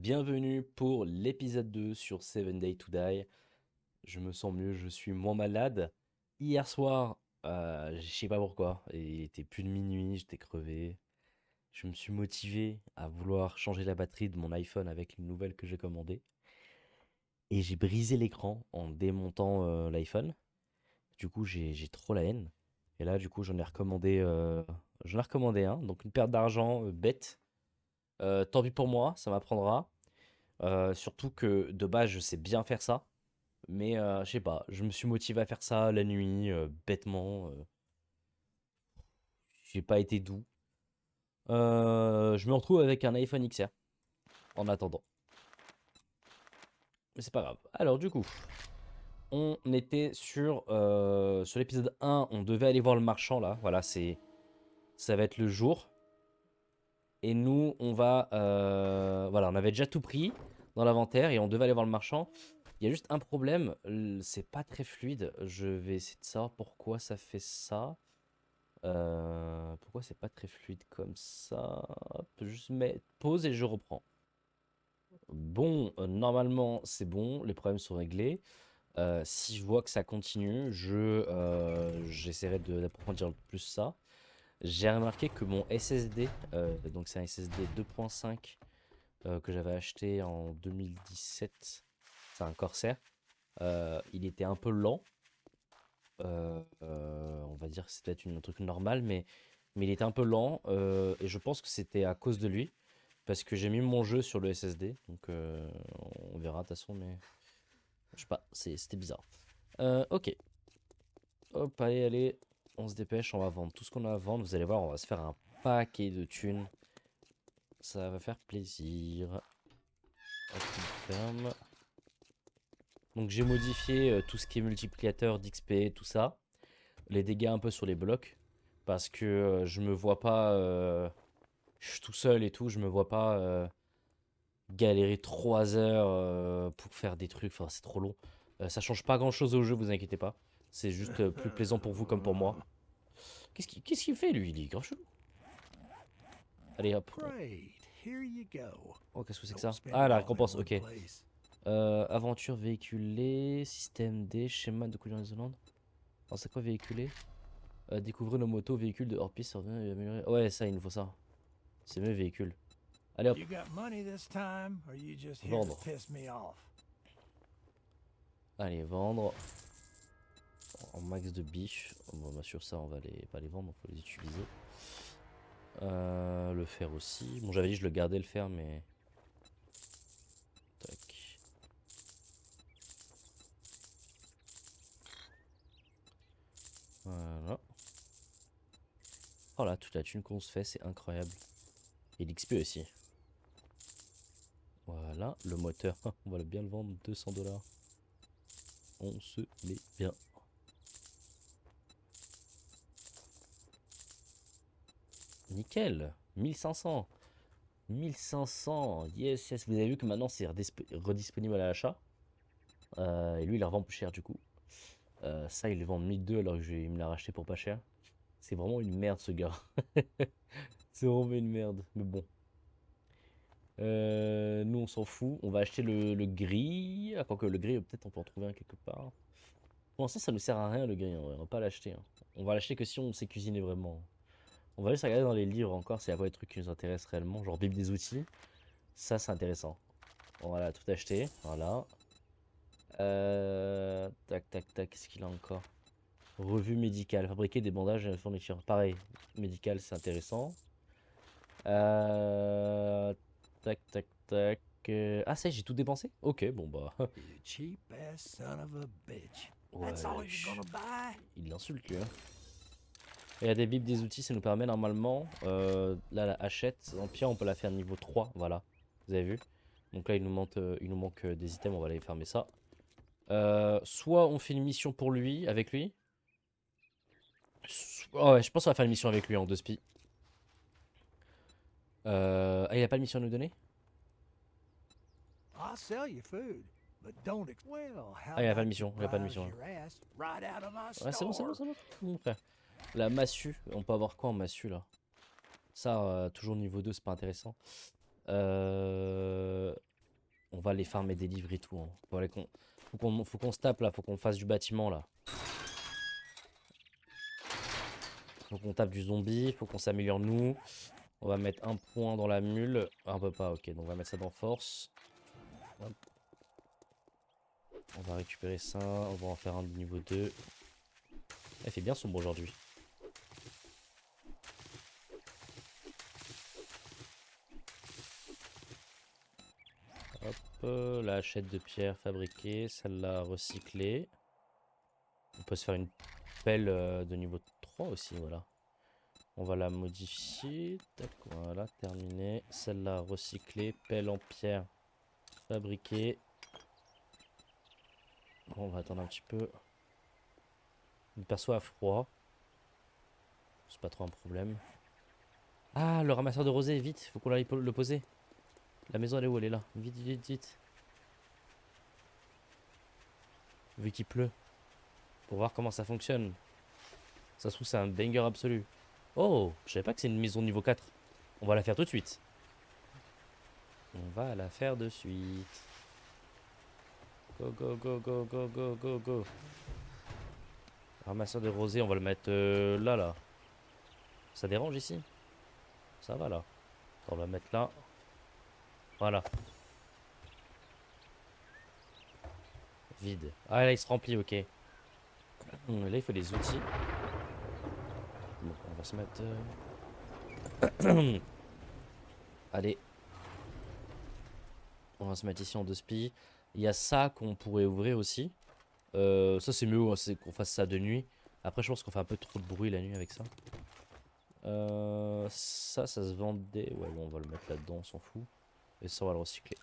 Bienvenue pour l'épisode 2 sur 7 Days to Die. Je me sens mieux, je suis moins malade. Hier soir, je sais pas pourquoi, il était plus de minuit, j'étais crevé. Je me suis motivé à vouloir changer la batterie de mon iPhone avec une nouvelle que j'ai commandée. Et j'ai brisé l'écran en démontant l'iPhone. Du coup, j'ai trop la haine. Et là, du coup, j'en ai recommandé un. Donc une perte d'argent bête. Tant pis pour moi, ça m'apprendra. Surtout que de base, je sais bien faire ça. Mais je sais pas, je me suis motivé à faire ça la nuit, bêtement. J'ai pas été doux. Je me retrouve avec un iPhone XR en attendant. Mais c'est pas grave. Alors du coup, on était sur l'épisode 1, on devait aller voir le marchand là. Voilà, ça va être le jour. Et nous, voilà, on avait déjà tout pris dans l'inventaire et on devait aller voir le marchand. Il y a juste un problème, c'est pas très fluide. Je vais essayer de savoir pourquoi ça fait ça. Pourquoi c'est pas très fluide comme ça? Hop, je mets pause et je reprends. Bon, normalement c'est bon, les problèmes sont réglés. Si je vois que ça continue, j'essaierai d'approfondir plus ça. J'ai remarqué que mon SSD, donc c'est un SSD 2.5 que j'avais acheté en 2017, c'est un Corsair, il était un peu lent. On va dire que c'est peut-être un truc normal, mais il était un peu lent et je pense que c'était à cause de lui. Parce que j'ai mis mon jeu sur le SSD, donc on verra de toute façon, mais je sais pas, c'était bizarre. Ok, hop, allez, on se dépêche, on va vendre tout ce qu'on a à vendre. Vous allez voir, on va se faire un paquet de thunes. Ça va faire plaisir. Hop, on ferme. Donc j'ai modifié tout ce qui est multiplicateur d'XP, tout ça. Les dégâts un peu sur les blocs. Parce que je me vois pas. Je suis tout seul et tout, je me vois pas galérer 3 heures pour faire des trucs. Enfin, c'est trop long. Ça change pas grand chose au jeu, vous inquiétez pas. C'est juste plus plaisant pour vous comme pour moi. Qu'est-ce qu'il fait lui? Il est grave chelou. Allez hop. Great, here you go. Oh, qu'est-ce que c'est que Don't ça? spend Ah, it la all in récompense, one ok. place. Aventure véhiculée, système D, schéma de couleur isolante. Alors, c'est quoi véhiculé? Découvrez nos motos, véhicules de hors-piste, améliorer. Ouais, ça, il nous faut ça. C'est mes véhicules. Allez hop, You got money this time, or you just here to vendre. piss me off? Allez, vendre. En max de bif. Bon, bah, sur ça, on va pas les vendre, il faut les utiliser. Le fer aussi. Bon, j'avais dit je le gardais le fer, mais. Tac. Voilà. Oh là, toute la thune qu'on se fait, c'est incroyable. Et l'XP aussi. Voilà, le moteur, on va bien le vendre, 200 $. On se met bien. Nickel, 1500. 1500, yes, yes. Vous avez vu que maintenant c'est redisponible à l'achat. Et lui, il la revend plus cher du coup. Ça, il le vend 1002 alors que il me l'a racheté pour pas cher. C'est vraiment une merde ce gars. C'est vraiment une merde. Mais bon. Nous, on s'en fout. On va acheter le gris. Ah, quoique le gris, peut-être on peut en trouver un quelque part. Pour l'instant, ça ne sert à rien le gris. On va pas l'acheter, hein. On va l'acheter que si on sait cuisiner vraiment. On va juste regarder dans les livres encore s'il y a pas des trucs qui nous intéressent réellement. Genre Bible des outils. Ça, c'est intéressant. Voilà, tout acheté. Voilà. Tac, tac, tac. Qu'est-ce qu'il a encore? Revue médicale. Fabriquer des bandages et fournitures. Pareil. Médical, c'est intéressant. Euh, Tac, tac, tac. Ah, ça y est, j'ai tout dépensé? Ok, bon bah. You cheap ass son of a bitch. That's all you're Wesh. gonna buy? Il l'insulte lui, hein. Il y a des bibles des outils, ça nous permet normalement. Là, la hachette, en pire, on peut la faire niveau 3. Voilà. Vous avez vu? Donc là, il nous manque des items, on va aller fermer ça. Soit on fait une mission pour lui, avec lui. Oh ouais, je pense qu'on va faire une mission avec lui en 2 spi. Ah, il a pas de mission à nous donner? I'll sell you food, but don't. Well, how Ah, il a pas de about you mission, il a pas de browse mission là. your ass right out of my Ouais, c'est bon, c'est bon, store? c'est bon. Mon frère. La massue, on peut avoir quoi en massue là? Ça, toujours niveau 2, c'est pas intéressant. Euh... pas aller farmer des livres et tout. Hein. Faut qu'on se tape là, faut qu'on fasse du bâtiment là. Faut qu'on tape du zombie, faut qu'on s'améliore nous. On va mettre un point dans la mule. Ah, on peut pas, ok, donc on va mettre ça dans force. Hop. On va récupérer ça, on va en faire un de niveau 2. Elle fait bien sombre aujourd'hui. Hop, la hachette de pierre fabriquée, celle-là recyclée. On peut se faire une pelle de niveau 3 aussi, voilà. On va la modifier. Tac, voilà, terminé. Celle-là recyclée, pelle en pierre fabriquée. Bon, on va attendre un petit peu. Le perso a froid. C'est pas trop un problème. Ah, le ramasseur de rosée, vite, faut qu'on aille le poser. La maison, elle est où? Elle est là. Vite, vite, vite. Vu qu'il pleut. Pour voir comment ça fonctionne. Ça se trouve, c'est un banger absolu. Oh, je savais pas que c'est une maison niveau 4. On va la faire tout de suite. On va la faire de suite. Go, go, go, go, go, go, go, go. Ramasseur de rosée, on va le mettre là, là. Ça dérange ici? Ça va là. On va le mettre là. Voilà. Vide. Ah là, il se remplit, ok. Là, il faut des outils. Bon, on va se mettre... Allez. On va se mettre ici en 2 spies. Il y a ça qu'on pourrait ouvrir aussi. Ça, c'est mieux, hein, c'est qu'on fasse ça de nuit. Après, je pense qu'on fait un peu trop de bruit la nuit avec ça. Ça se vendait. Ouais, bon, on va le mettre là-dedans, on s'en fout. Et ça, on va le recycler.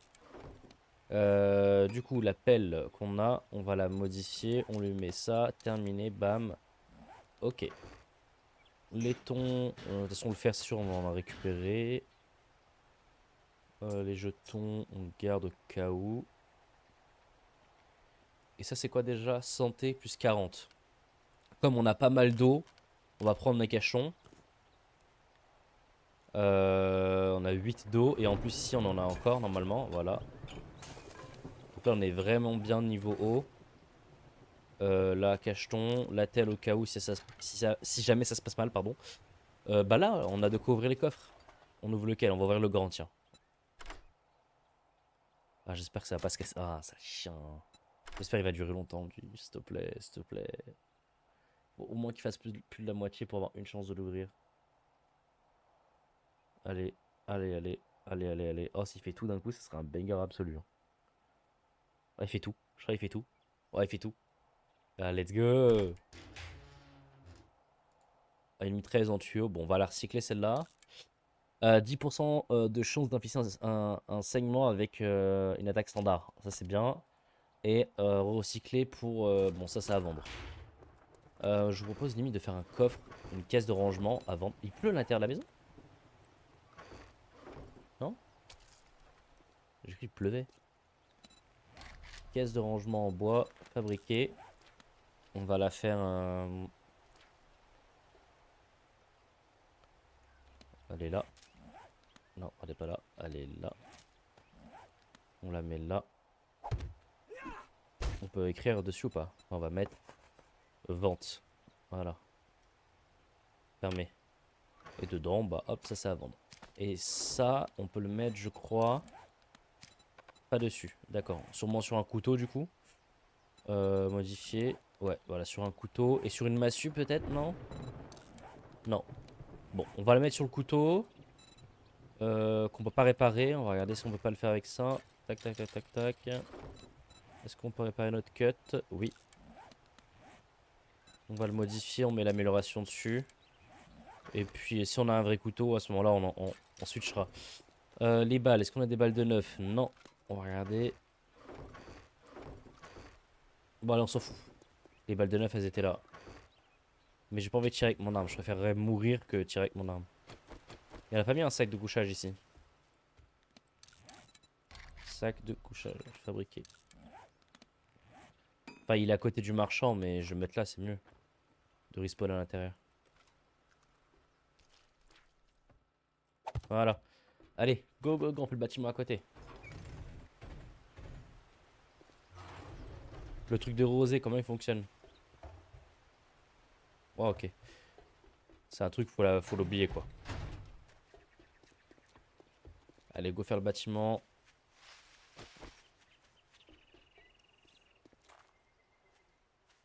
Du coup, la pelle qu'on a, on va la modifier. On lui met ça. Terminé, bam. Ok. Laiton. De toute façon, le fer, c'est sûr, on va en récupérer. Les jetons, on garde au cas où. Et ça, c'est quoi déjà? Santé plus 40. Comme on a pas mal d'eau, on va prendre les cachons. On a 8 d'eau. Et en plus, ici, on en a encore normalement. Voilà. Donc là, on est vraiment bien niveau eau. Là, cacheton. La telle au cas où, si jamais ça se passe mal, pardon. Bah là, on a de quoi ouvrir les coffres. On ouvre lequel? On va ouvrir le grand, tiens. Ah, j'espère que ça va pas se casser. Ah, ça chien. J'espère qu'il va durer longtemps, lui. S'il te plaît, s'il te plaît. Faut au moins qu'il fasse plus de la moitié pour avoir une chance de l'ouvrir. Allez, allez, allez, allez, allez, allez. Oh, s'il fait tout d'un coup, ce sera un banger absolu. Hein. Ah, il fait tout. Je crois qu'il fait tout. Ouais, il fait tout. Ah, let's go. Ah, il a mis 13 en tuyau. Bon, on va la recycler celle-là. 10% de chance d'infliger un saignement avec une attaque standard. Ça, c'est bien. Et recycler pour... bon, ça à vendre. Je vous propose limite de faire un coffre, une caisse de rangement à vendre. Il pleut à l'intérieur de la maison? Non? J'ai cru qu'il pleuvait. Caisse de rangement en bois fabriquée. On va la faire... Elle est là. Non, elle est pas là. Elle est là. On la met là. On peut écrire dessus ou pas? On va mettre vente. Voilà. Fermé. Et dedans, bah hop, ça c'est à vendre. Et ça, on peut le mettre, je crois, pas dessus. D'accord. Sûrement sur un couteau du coup. Modifier. Ouais, voilà, sur un couteau. Et sur une massue peut-être, non? Non. Bon, on va le mettre sur le couteau. Qu'on peut pas réparer. On va regarder si on peut pas le faire avec ça. Tac, tac, tac, tac, tac. Est-ce qu'on peut réparer notre cut? Oui. On va le modifier, on met l'amélioration dessus. Et puis si on a un vrai couteau, à ce moment-là, on switchera. Les balles, est-ce qu'on a des balles de neuf? Non. On va regarder. Bon, allez, on s'en fout. Les balles de neuf, elles étaient là. Mais j'ai pas envie de tirer avec mon arme. Je préférerais mourir que tirer avec mon arme. Il a pas mis un sac de couchage ici. Sac de couchage fabriqué. Enfin, il est à côté du marchand, mais je vais me mettre là, c'est mieux. De respawn à l'intérieur. Voilà. Allez, go, go, go, on fait le bâtiment à côté. Le truc de rosé, comment il fonctionne? Oh, ok. C'est un truc, faut l'oublier quoi. Allez, go faire le bâtiment.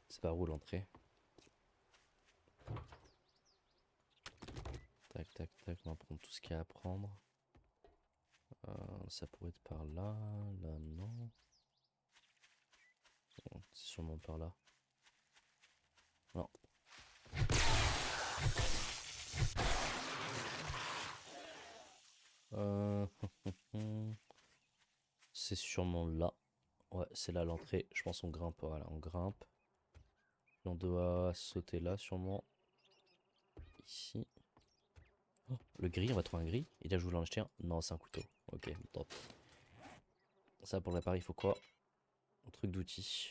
C'est par où l'entrée? Tac, tac, tac. On va prendre tout ce qu'il y a à prendre. Ça pourrait être par là. Là, non. Bon, c'est sûrement par là. Non. Euh, C'est sûrement là. Ouais, c'est là l'entrée. Je pense qu'on grimpe. Voilà, on grimpe. Et on doit sauter là, sûrement. Ici. Oh, le gris, on va trouver un gris. Il a joué en acheter un. Non, c'est un couteau. Ok, top. Ça, pour l'appareil, il faut quoi? Un truc d'outil.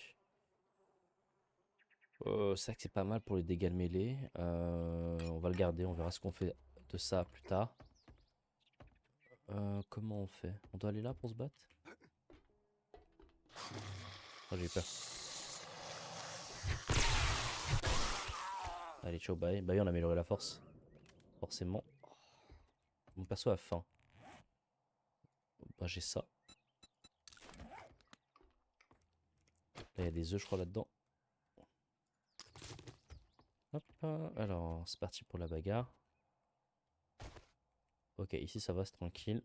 C'est vrai que c'est pas mal pour les dégâts de mêlée. On va le garder. On verra ce qu'on fait de ça plus tard. Comment on fait? On doit aller là pour se battre? Oh, j'ai eu peur. Allez, ciao, bye. Bah oui, on a amélioré la force. Forcément. Mon perso a faim. Bah, j'ai ça. Là, il y a des œufs, je crois, là-dedans. Hop. Alors, c'est parti pour la bagarre. Ok, ici, ça va, c'est tranquille.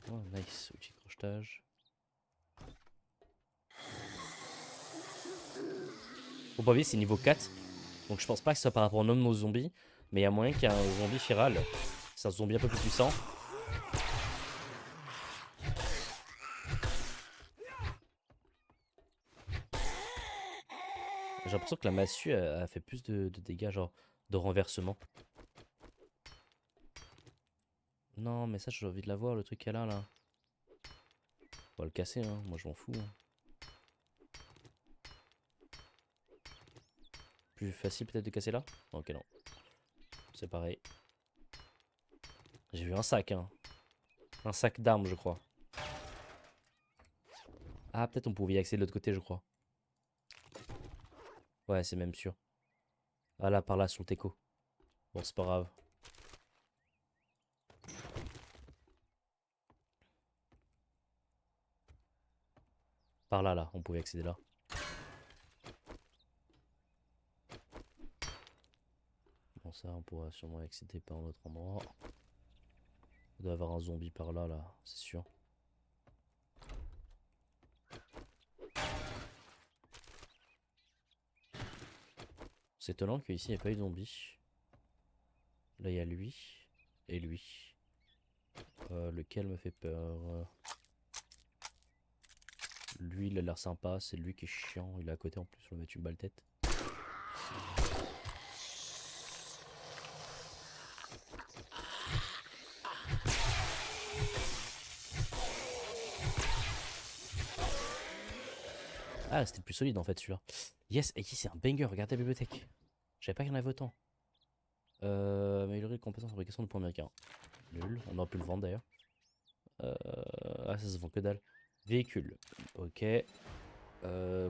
Oh, nice. Outil de crochetage. Faut pas oublier, c'est niveau 4. Donc, je pense pas que ce soit par rapport au nombre de nos zombies. Mais il y a moyen qu'il y ait un zombie viral. C'est un zombie un peu plus puissant. J'ai l'impression que la massue a fait plus de dégâts, genre de renversement. Non, mais ça, j'ai envie de la voir, le truc qu'elle a là. On va le casser, hein. Moi je m'en fous, hein. Plus facile peut-être de casser là? Ok, non. C'est pareil. J'ai vu un sac, hein. Un sac d'armes, je crois. Ah, peut-être on pouvait y accéder de l'autre côté, je crois. Ouais, c'est même sûr. Ah là, par là, sur le teco. Bon, c'est pas grave. Par là, là, on pouvait accéder là. Bon, ça, on pourra sûrement y accéder par un autre endroit. Il doit y avoir un zombie par là, là, c'est sûr. C'est étonnant qu'ici, il n'y ait pas eu de zombie. Là, il y a lui. Et lui. Lequel me fait peur? Lui, il a l'air sympa. C'est lui qui est chiant. Il est à côté en plus. On va mettre une balle tête. Ah, c'était le plus solide en fait celui-là. Yes, et ici c'est un banger. Regardez la bibliothèque. Je savais pas qu'il y en avait autant. Améliorer les compétences en fabrication de points américains. Nul. On aurait pu le vendre d'ailleurs. Ah, ça se vend que dalle. Véhicule. Ok.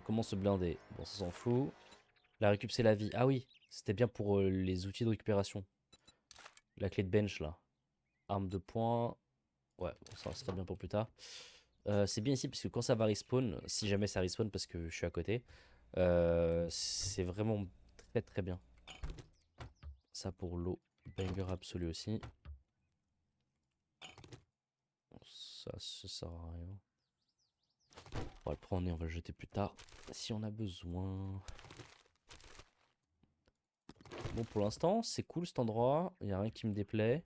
Comment se blinder? Bon, ça s'en fout. La récup, c'est la vie. Ah oui, c'était bien pour les outils de récupération. La clé de bench là. Arme de poing. Ouais, bon, ça sera bien pour plus tard. C'est bien ici parce que quand ça va respawn, si jamais ça respawn parce que je suis à côté, c'est vraiment très très bien. Ça pour l'eau, banger absolu aussi. Bon, ça sert à rien. On va le prendre et on va le jeter plus tard si on a besoin. Bon, pour l'instant, c'est cool cet endroit. Il n'y a rien qui me déplaît.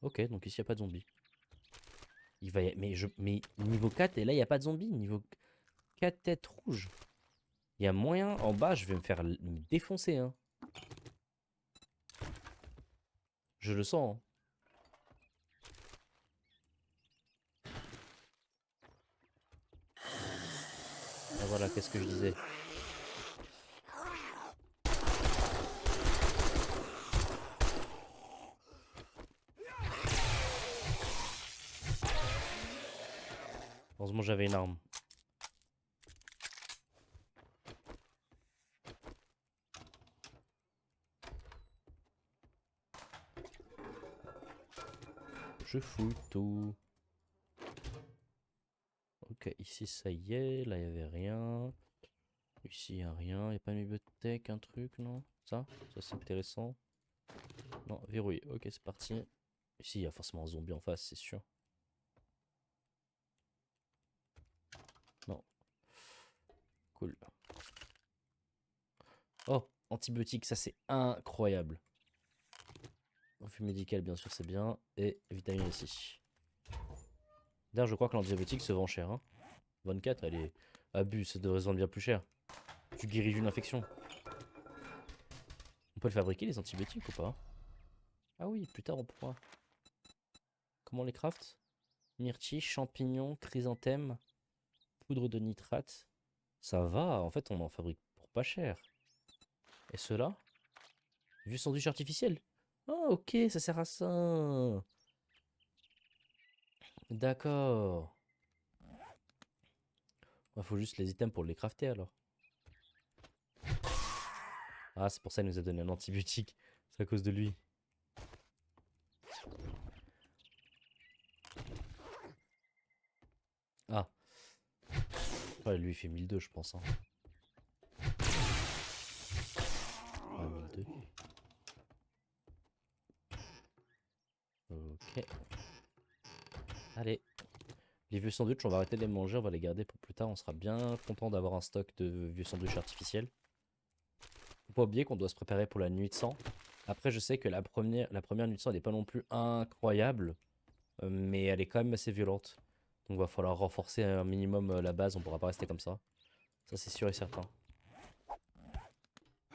Ok, donc ici, il n'y a pas de zombies. Mais niveau 4, et là, il n'y a pas de zombies. Niveau 4 têtes rouges. Il y a moyen. En bas, je vais me faire me défoncer. Hein. Je le sens. Hein. Ah, voilà, qu'est-ce que je disais. Heureusement j'avais une arme. Je fous tout. Ok, ici ça y est, là il n'y avait rien. Ici il n'y a rien, il n'y a pas une bibliothèque, un truc, non? Ça c'est intéressant. Non, verrouillé, ok c'est parti. Ici il y a forcément un zombie en face, c'est sûr. Non. Cool. Oh, antibiotique, ça c'est incroyable. Refus médical bien sûr c'est bien. Et vitamine ici. D'ailleurs je crois que l'antibiotique se vend cher. Hein. 24, elle est abus, ça devrait se vendre bien plus cher. Tu guéris d'une infection. On peut le fabriquer les antibiotiques ou pas? Ah oui, plus tard on pourra. Comment on les craft? Myrtille, champignons, chrysanthème, poudre de nitrate. Ça va, en fait on en fabrique pour pas cher. Et ceux-là? Du sandwich artificiel. Ah ok, ça sert à ça. D'accord. Il faut juste les items pour les crafter alors. Ah c'est pour ça qu'il nous a donné un antibiotique. C'est à cause de lui. Ah. Ouais, lui il fait 1002 je pense. Hein. Ah, 1002. Ok. Allez. Les vieux sandwichs, on va arrêter de les manger, on va les garder pour plus tard. On sera bien content d'avoir un stock de vieux sandwichs artificiels. Faut pas oublier qu'on doit se préparer pour la nuit de sang. Après, je sais que la première nuit de sang, elle n'est pas non plus incroyable, mais elle est quand même assez violente. Donc, va falloir renforcer un minimum la base, on pourra pas rester comme ça. Ça, c'est sûr et certain.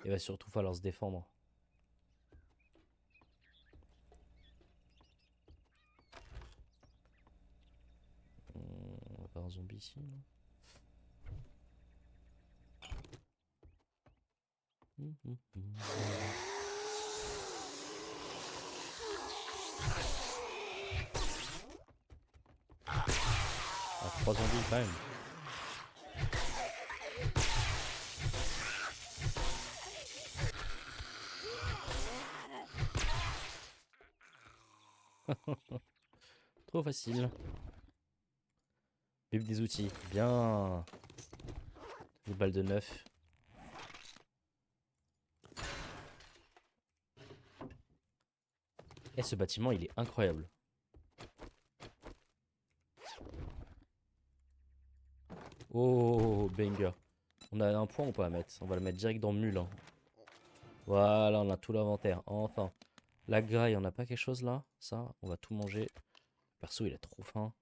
Il va surtout falloir se défendre. On va faire un zombie ici. Non. 3 zombies quand même. Trop facile. Vive des outils. Bien. Des balles de neuf. Et ce bâtiment, il est incroyable. Oh, banger. On a un point, on peut la mettre. On va le mettre direct dans Mule. Hein. Voilà, on a tout l'inventaire. Enfin. La graille, on a pas quelque chose là? Ça, on va tout manger. Perso, il a trop faim.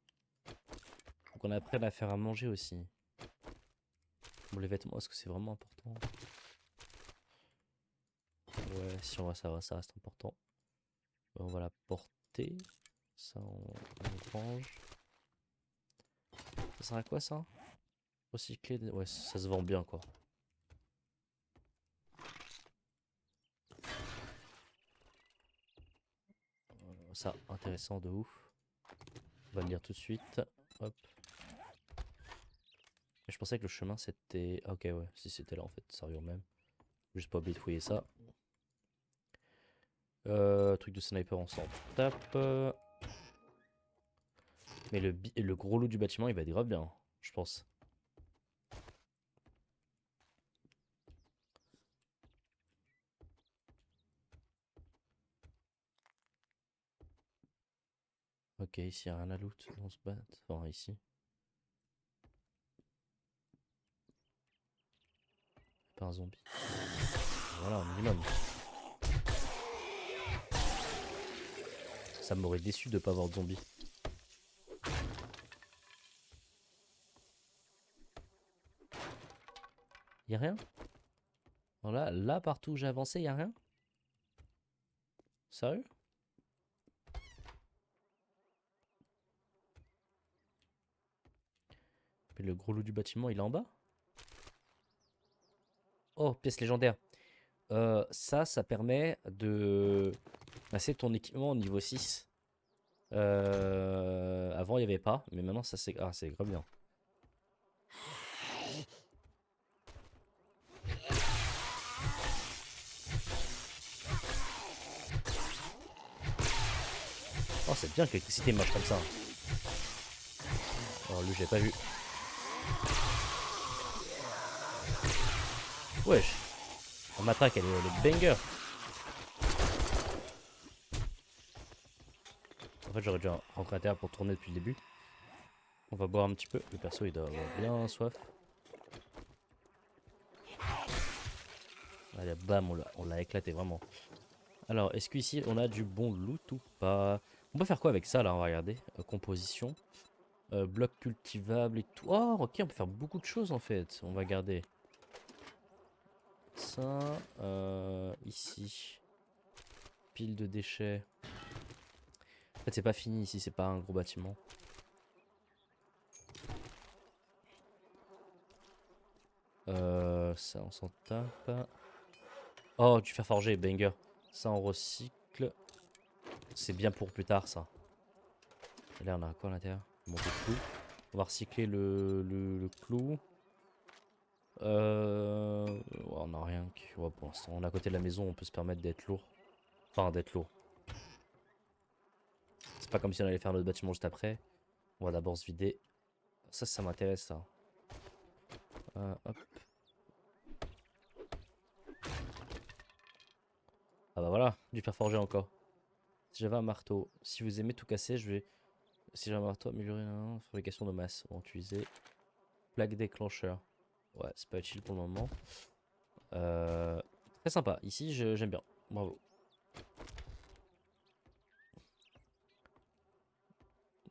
Faut qu'on apprenne à faire à manger aussi. Bon, les vêtements, est-ce que c'est vraiment important? Ouais, si on va, ça reste important. On va la porter. Ça, on range. Ça sert à quoi ça? Recycler. Ouais, ça se vend bien quoi. Ça, intéressant de ouf. On va le lire tout de suite. Hop. Je pensais que le chemin c'était. Ah, ok, ouais, si c'était là en fait, ça revient même. Juste pas oublier de fouiller ça. Truc de sniper, on s'en tape. Mais le gros loup du bâtiment, il va être grave bien, je pense. Ok, ici, il n'y a rien à loot. On se bat. Enfin, ici. Pas un zombie. Voilà, un minimum. Ça m'aurait déçu de pas avoir de zombies. Y'a rien? Voilà, là, partout où j'ai avancé, y'a rien? Sérieux? Mais le gros loup du bâtiment, il est en bas? Oh, pièce légendaire. Ça permet de passer ton équipement au niveau 6. Avant, il n'y avait pas, mais maintenant, ça c'est... Ah, c'est grave bien. Oh, c'est bien que l'électricité marche comme ça. Oh, lui, j'ai pas vu. Wesh. La matraque, elle est banger. En fait, j'aurais dû rentrer à terre pour tourner depuis le début. On va boire un petit peu. Le perso, il doit avoir bien soif. Allez, bam, on l'a éclaté, vraiment. Alors, est-ce qu'ici, on a du bon loot ou pas? On peut faire quoi avec ça, là? On va regarder. Composition. Bloc cultivable et tout. Oh, ok, on peut faire beaucoup de choses, en fait. On va garder ça. Ici. Pile de déchets. En fait, c'est pas fini ici, c'est pas un gros bâtiment. Ça, on s'en tape. Oh, du fer forgé, banger. Ça, on recycle. C'est bien pour plus tard, ça. Et là, on a quoi à l'intérieur? Bon, des clous. On va recycler le clou. Ouais, on a rien. Ouais, pour l'instant, on est à côté de la maison, on peut se permettre d'être lourd. Enfin, d'être lourd. C'est pas comme si on allait faire notre bâtiment juste après. On va d'abord se vider. Ça m'intéresse, ça. Hop. Ah bah voilà, du fer forgé encore. Si j'avais un marteau, si vous aimez tout casser, je vais... Si j'ai un marteau, améliorer la fabrication de masse. On va utiliser plaque déclencheur. Ouais, c'est pas utile pour le moment. Très sympa. Ici, j'aime bien. Bravo.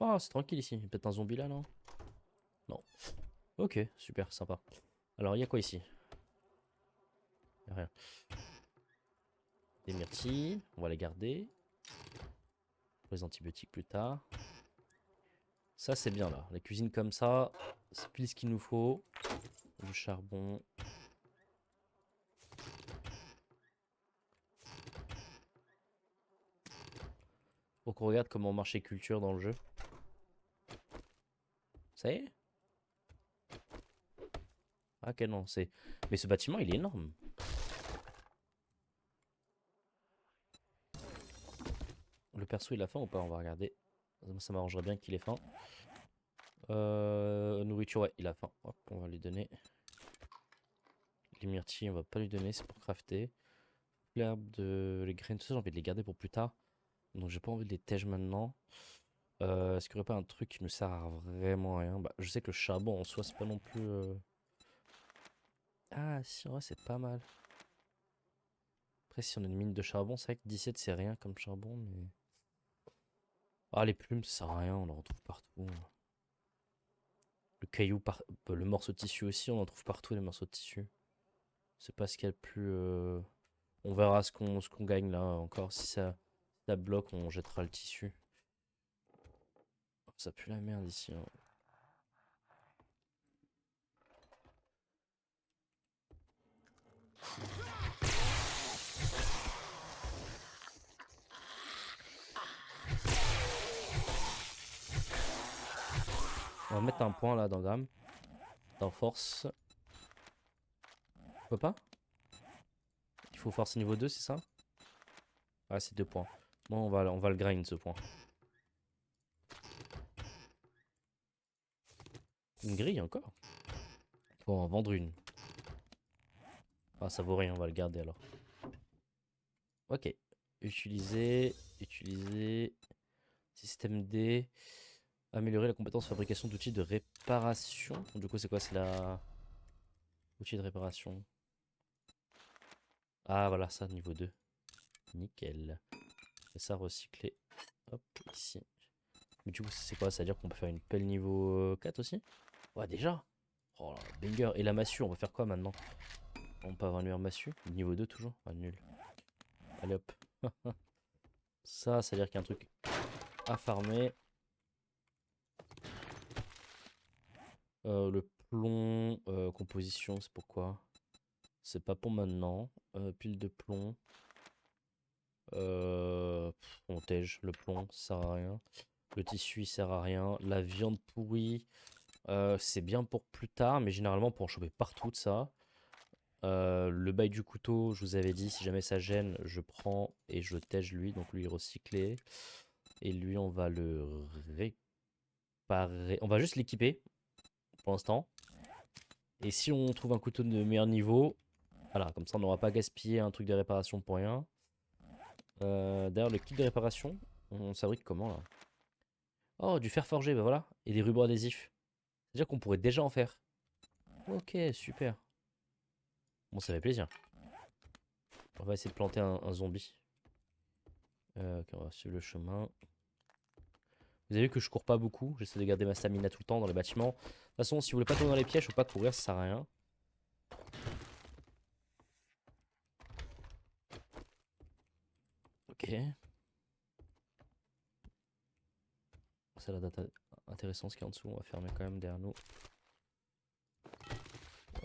Oh, c'est tranquille ici. Il y a peut-être un zombie là, non? Non. Ok, super, sympa. Alors, il y a quoi ici? Y a rien. Des myrtilles, on va les garder. Pour les antibiotiques plus tard. Ça, c'est bien là. La cuisine comme ça, c'est pile ce qu'il nous faut. Du charbon. Faut qu'on regarde comment marche les cultures dans le jeu. Ça y est? Ah, ok, non, c'est. Mais ce bâtiment, il est énorme. Le perso, il a faim ou pas? On va regarder. Ça m'arrangerait bien qu'il ait faim. Nourriture, ouais, il a faim. Hop, on va lui donner. Les myrtilles, on va pas lui donner, c'est pour crafter. L'herbe de. Les graines, tout ça, j'ai envie de les garder pour plus tard. Donc j'ai pas envie de les tège maintenant. Est-ce qu'il n'y aurait pas un truc qui nous sert à vraiment rien? Bah, je sais que le charbon en soi, c'est pas non plus. Ah, si, en vrai, c'est pas mal. Après, si on a une mine de charbon, c'est vrai que 17 c'est rien comme charbon, mais. Ah, les plumes, ça sert à rien, on en retrouve partout. Le caillou, le morceau de tissu aussi, on en trouve partout, les morceaux de tissu. C'est pas ce qu'il y a de plus. On verra ce qu'on gagne là encore. Si ça bloque, on jettera le tissu. Ça pue la merde ici, hein. On va mettre un point là dans Gram. Dans force. On peut pas? Il faut force niveau 2, c'est ça? Ah, c'est 2 points. Bon, on va le grind ce point. Une grille encore? Faut en vendre une. Ah, ça vaut rien, on va le garder alors. Ok. Utiliser. Utiliser. Système D. Améliorer la compétence fabrication d'outils de réparation. Du coup, c'est quoi? C'est la. Outil de réparation. Ah, voilà, ça, niveau 2. Nickel. Et ça, recycler. Hop, ici. Mais du coup, c'est quoi? Ça veut dire qu'on peut faire une pelle niveau 4 aussi? Ouais, déjà? Oh là, banger. Et la massue, on va faire quoi maintenant? On peut avoir une meilleure massue? Niveau 2 toujours? Ah, nul. Allez hop. Ça veut dire qu'il y a un truc à farmer. Le plomb, composition, c'est pourquoi? C'est pas pour maintenant. Pile de plomb. On tège le plomb, ça sert à rien. Le tissu, il sert à rien. La viande pourrie, c'est bien pour plus tard, mais généralement pour en choper partout de ça. Le bail du couteau, je vous avais dit, si jamais ça gêne, je prends et je tège lui, donc lui recyclé. Et lui, on va le réparer. On va juste l'équiper pour l'instant. Et si on trouve un couteau de meilleur niveau, voilà, comme ça on n'aura pas gaspillé un truc de réparation pour rien. D'ailleurs, le kit de réparation, on fabrique comment là? Oh, du fer forgé, bah voilà. Et des rubans adhésifs. C'est-à-dire qu'on pourrait déjà en faire. Ok, super. Bon, ça fait plaisir. On va essayer de planter un zombie. Ok, on va suivre le chemin. Vous avez vu que je cours pas beaucoup. J'essaie de garder ma stamina tout le temps dans les bâtiments. De toute façon, si vous voulez pas tomber dans les pièges, faut pas courir, ça sert à rien. Ok. Ça a l'air d'être intéressant ce qu'il y a en dessous. On va fermer quand même derrière nous.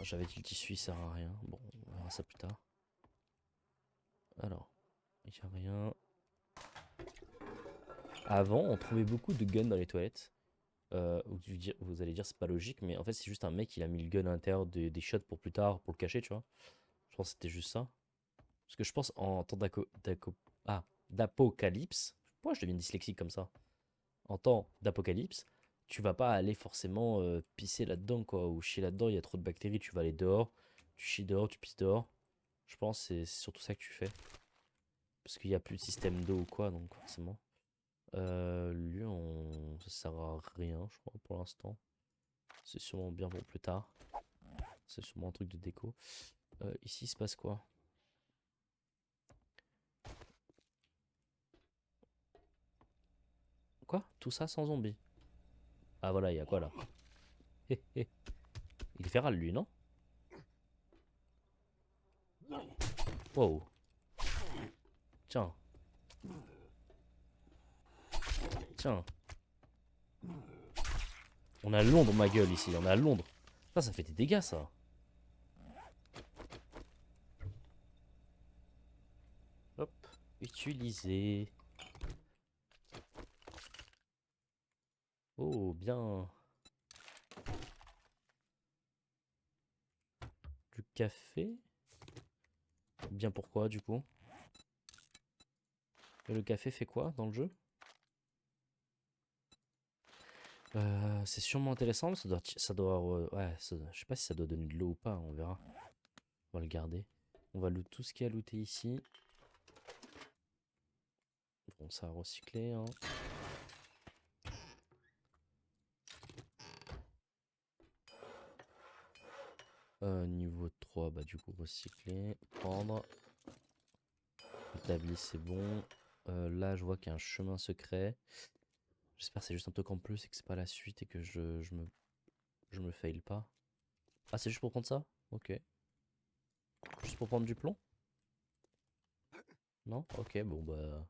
J'avais dit le tissu, il sert à rien. Bon, on verra ça plus tard. Alors, il n'y a rien. Avant, on trouvait beaucoup de guns dans les toilettes. Vous allez dire c'est pas logique, mais en fait c'est juste un mec, il a mis le gun à l'intérieur des shots pour plus tard, pour le cacher, tu vois. Je pense que c'était juste ça. Parce que je pense en temps d'apocalypse, pourquoi je deviens dyslexique comme ça? En temps d'apocalypse, tu vas pas aller forcément pisser là-dedans, quoi, ou chier là-dedans, il y a trop de bactéries, tu vas aller dehors, tu chies dehors, tu pisses dehors. Je pense que c'est surtout ça que tu fais. Parce qu'il n'y a plus de système d'eau ou quoi, donc forcément. Lui, ça sert à rien, je crois, pour l'instant. C'est sûrement bien pour plus tard. C'est sûrement un truc de déco. Ici, il se passe quoi? Quoi? Tout ça sans zombie? Ah voilà, il y a quoi là? Hé, hé. Il est féral lui, non? Wow. Tiens. Tiens. On a Londres, ma gueule, ici. On a Londres. Ça fait des dégâts, ça. Hop. Utiliser. Oh, bien. Du café. Bien pourquoi, du coup? Et le café fait quoi dans le jeu? C'est sûrement intéressant, mais ouais, je sais pas si ça doit donner de l'eau ou pas, on verra. On va le garder. On va loot tout ce qu'il y a looté ici. Bon, ça a recyclé, hein. Niveau 3, bah du coup recycler, prendre. Établi, c'est bon. Là, je vois qu'il y a un chemin secret. J'espère que c'est juste un truc en plus et que c'est pas la suite et que je me fail pas. Ah, c'est juste pour prendre ça? Ok. Juste pour prendre du plomb? Non? Ok, bon bah...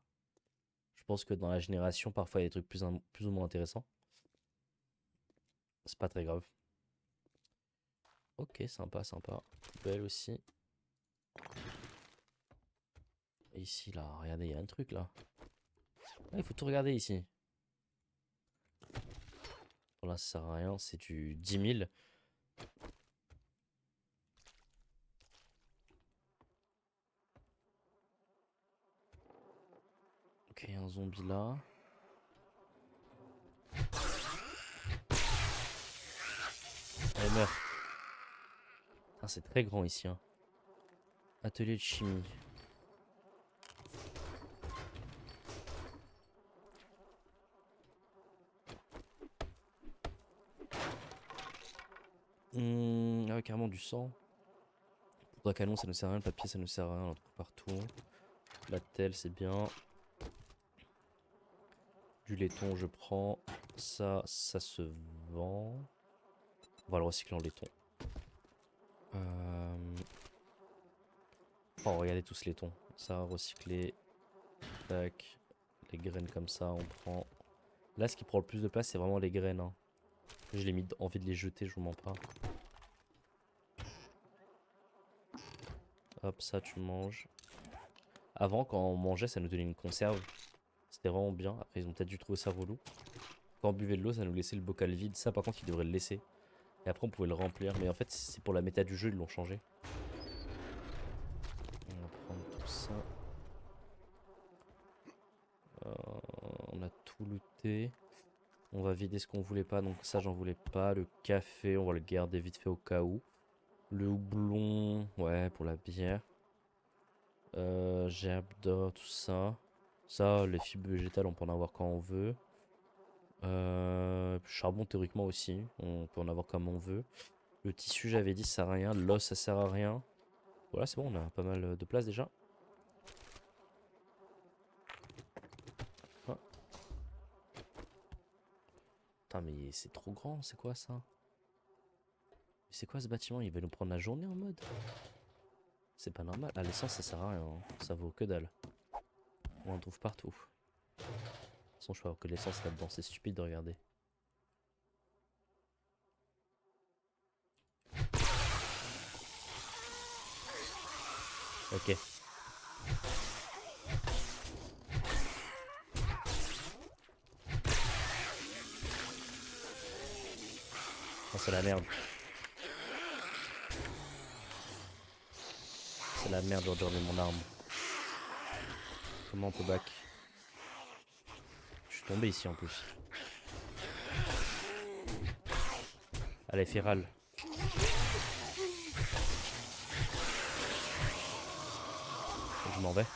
Je pense que dans la génération, parfois, il y a des trucs plus ou moins intéressants. C'est pas très grave. Ok, sympa, sympa. Belle aussi. Et ici, là, regardez, il y a un truc, là. Ah, il faut tout regarder ici. Bon, là, ça sert à rien, c'est du 10 000. Ok, un zombie là. Elle meurt. Ah, c'est très grand ici, hein. Atelier de chimie. Ah ouais, carrément du sang. Le canon, ça ne sert à rien. Le papier, ça ne sert à rien. On en trouve partout. La telle, c'est bien. Du laiton, je prends. Ça se vend. On va le recycler en laiton. Oh, regardez tout ce laiton. Ça, recycler. Tac. Les graines comme ça, on prend. Là, ce qui prend le plus de place, c'est vraiment les graines, hein. Je l'ai mis envie de les jeter, je vous mens pas. Hop, ça, tu manges. Avant, quand on mangeait, ça nous donnait une conserve. C'était vraiment bien. Après, ils ont peut-être dû trouver ça relou. Quand on buvait de l'eau, ça nous laissait le bocal vide. Ça, par contre, ils devraient le laisser. Et après, on pouvait le remplir. Mais en fait, c'est pour la méta du jeu, ils l'ont changé. On va prendre tout ça. On a tout looté. On va vider ce qu'on voulait pas, donc ça j'en voulais pas. Le café, on va le garder vite fait au cas où. Le houblon, ouais, pour la bière. Gerbe d'or, tout ça. Ça, les fibres végétales, on peut en avoir quand on veut. Charbon, théoriquement aussi, on peut en avoir comme on veut. Le tissu, j'avais dit, ça sert à rien. L'os, ça sert à rien. Voilà, c'est bon, on a pas mal de place déjà. Ah. Putain, mais c'est trop grand, c'est quoi ça? C'est quoi ce bâtiment? Il va nous prendre la journée en mode? C'est pas normal. Ah, l'essence, ça sert à rien, hein. Ça vaut que dalle. On en trouve partout. De toute façon, je peux avoir que de l'essence là-dedans, c'est stupide de regarder. Ok. Oh, c'est la merde. C'est la merde de rejoindre mon arme. Comment on peut back? Je suis tombé ici en plus. Allez, Feral. Je m'en vais.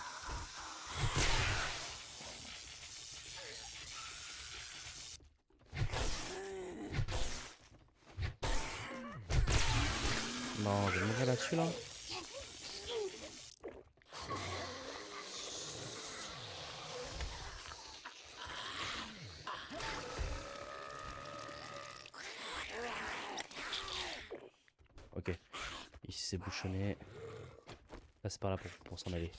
Non, je vais mourir là-dessus là. Ok. Ici c'est bouchonné. Là c'est par là pour s'en aller.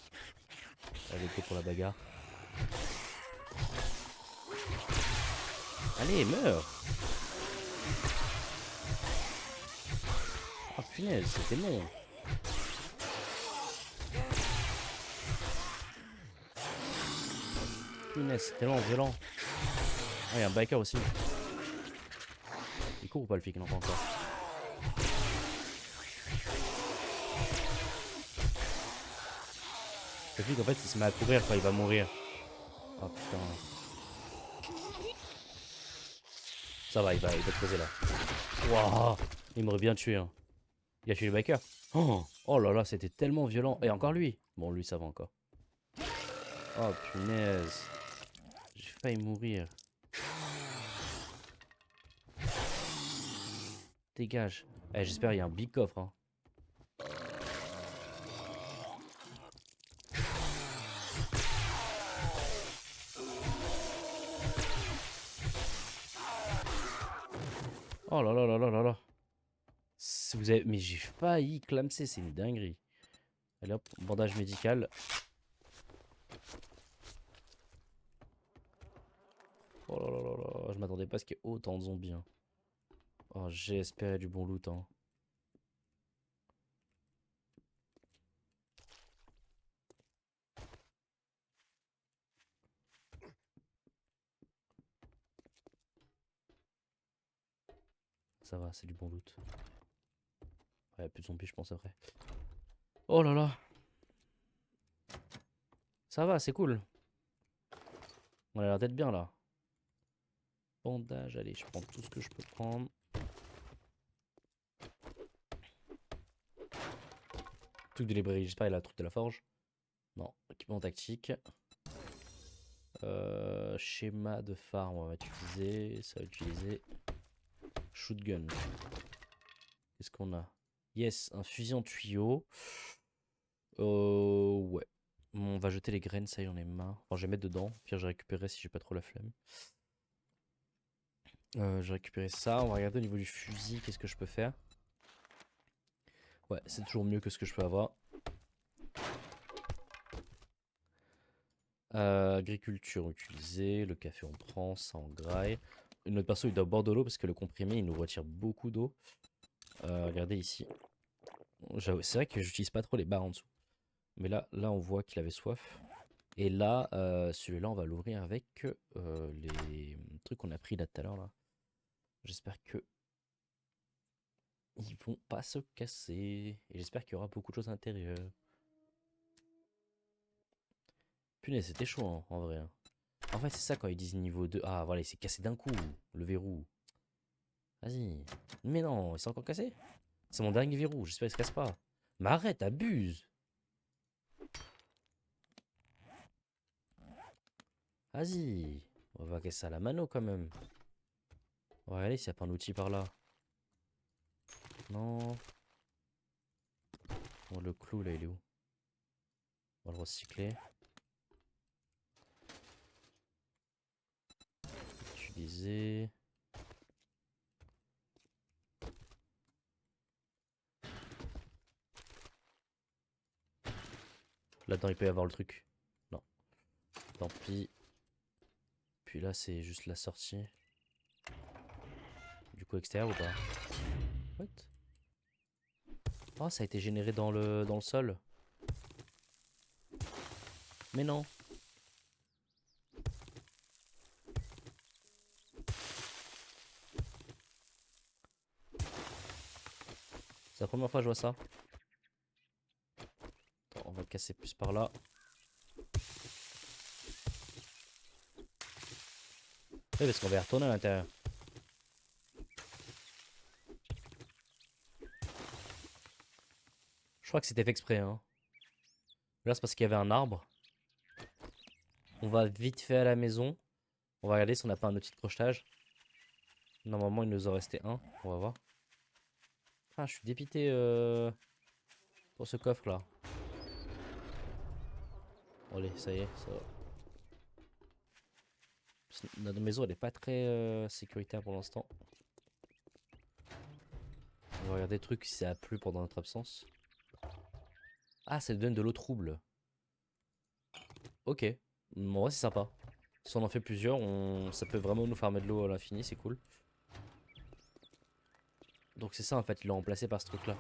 Allez, go pour la bagarre. Allez, meurs! Oh punaise, c'était long. Punaise, c'est tellement violent. Ah, il y a un biker aussi. Il court ou pas le flic? Non, pas encore. Le flic en fait il se met à courir quand il va mourir. Oh putain. Ça va, il va te poser là. Waouh! Il m'aurait bien tué, hein. Il a tué le biker. Oh, oh là là, c'était tellement violent. Et encore lui. Bon, lui ça va encore. Oh punaise. J'ai failli mourir. Dégage. Eh, j'espère qu'il y a un big coffre, hein. Oh là là là là là là. Vous avez... Mais j'ai failli clamser, c'est une dinguerie. Allez hop, bandage médical. Oh là là là là, je m'attendais pas à ce qu'il y ait autant de zombies, hein. Oh, j'ai espéré du bon loot, hein. Ça va, c'est du bon loot. Ouais, plus de zombies, je pense, après. Oh là là. Ça va, c'est cool. On a l'air d'être bien, là. Bandage, allez, je prends tout ce que je peux prendre. Truc de librairie, j'espère qu'il a le truc de la forge. Non, équipement tactique. Schéma de farm, on va utiliser. Ça va utiliser. Shotgun. Qu'est-ce qu'on a? Yes, un fusil en tuyau. Ouais. On va jeter les graines, ça y en est marre. Enfin, je vais mettre dedans. Puis je récupérerai si j'ai pas trop la flemme. Je vais récupérer ça. On va regarder au niveau du fusil, qu'est-ce que je peux faire. Ouais, c'est toujours mieux que ce que je peux avoir. Agriculture utilisée. Le café, on prend. Ça, on graille. Notre perso, il doit boire de l'eau parce que le comprimé, il nous retire beaucoup d'eau. Regardez ici. C'est vrai que j'utilise pas trop les barres en dessous. Mais là on voit qu'il avait soif. Et là, celui-là, on va l'ouvrir avec les trucs qu'on a pris là tout à l'heure. Là. J'espère que ils vont pas se casser. Et j'espère qu'il y aura beaucoup de choses à l'intérieur. Punaise, c'était chaud hein, en vrai. Hein. En fait, c'est ça quand ils disent niveau 2. Ah, voilà, il s'est cassé d'un coup, le verrou. Vas-y. Mais non, il s'est encore cassé. C'est mon dernier verrou, j'espère qu'il se casse pas. Mais arrête, abuse. Vas-y. On va casser ça à la mano quand même. On va regarder s'il n'y a pas un outil par là. Non. Oh, le clou là, il est où? On va le recycler. Utiliser. Là-dedans, il peut y avoir le truc. Non. Tant pis. Puis là, c'est juste la sortie. Du coup, extérieur ou pas? What? Oh, ça a été généré dans le sol. Mais non. C'est la première fois que je vois ça. Attends, on va casser plus par là. Oui, parce qu'on va y retourner à l'intérieur. Je crois que c'était fait exprès, hein. Là, c'est parce qu'il y avait un arbre. On va vite fait à la maison. On va regarder si on n'a pas un outil de crochetage. Normalement, il nous en restait un. On va voir. Ah, je suis dépité pour ce coffre-là. Bon, allez, ça y est, ça va. Notre maison, elle n'est pas très sécuritaire pour l'instant. On va regarder des trucs si ça a plu pendant notre absence. Ah, ça donne de l'eau trouble. Ok. Bon, ouais, c'est sympa. Si on en fait plusieurs, ça peut vraiment nous farmer de l'eau à l'infini, c'est cool. Donc c'est ça en fait, ils l'ont remplacé par ce truc-là.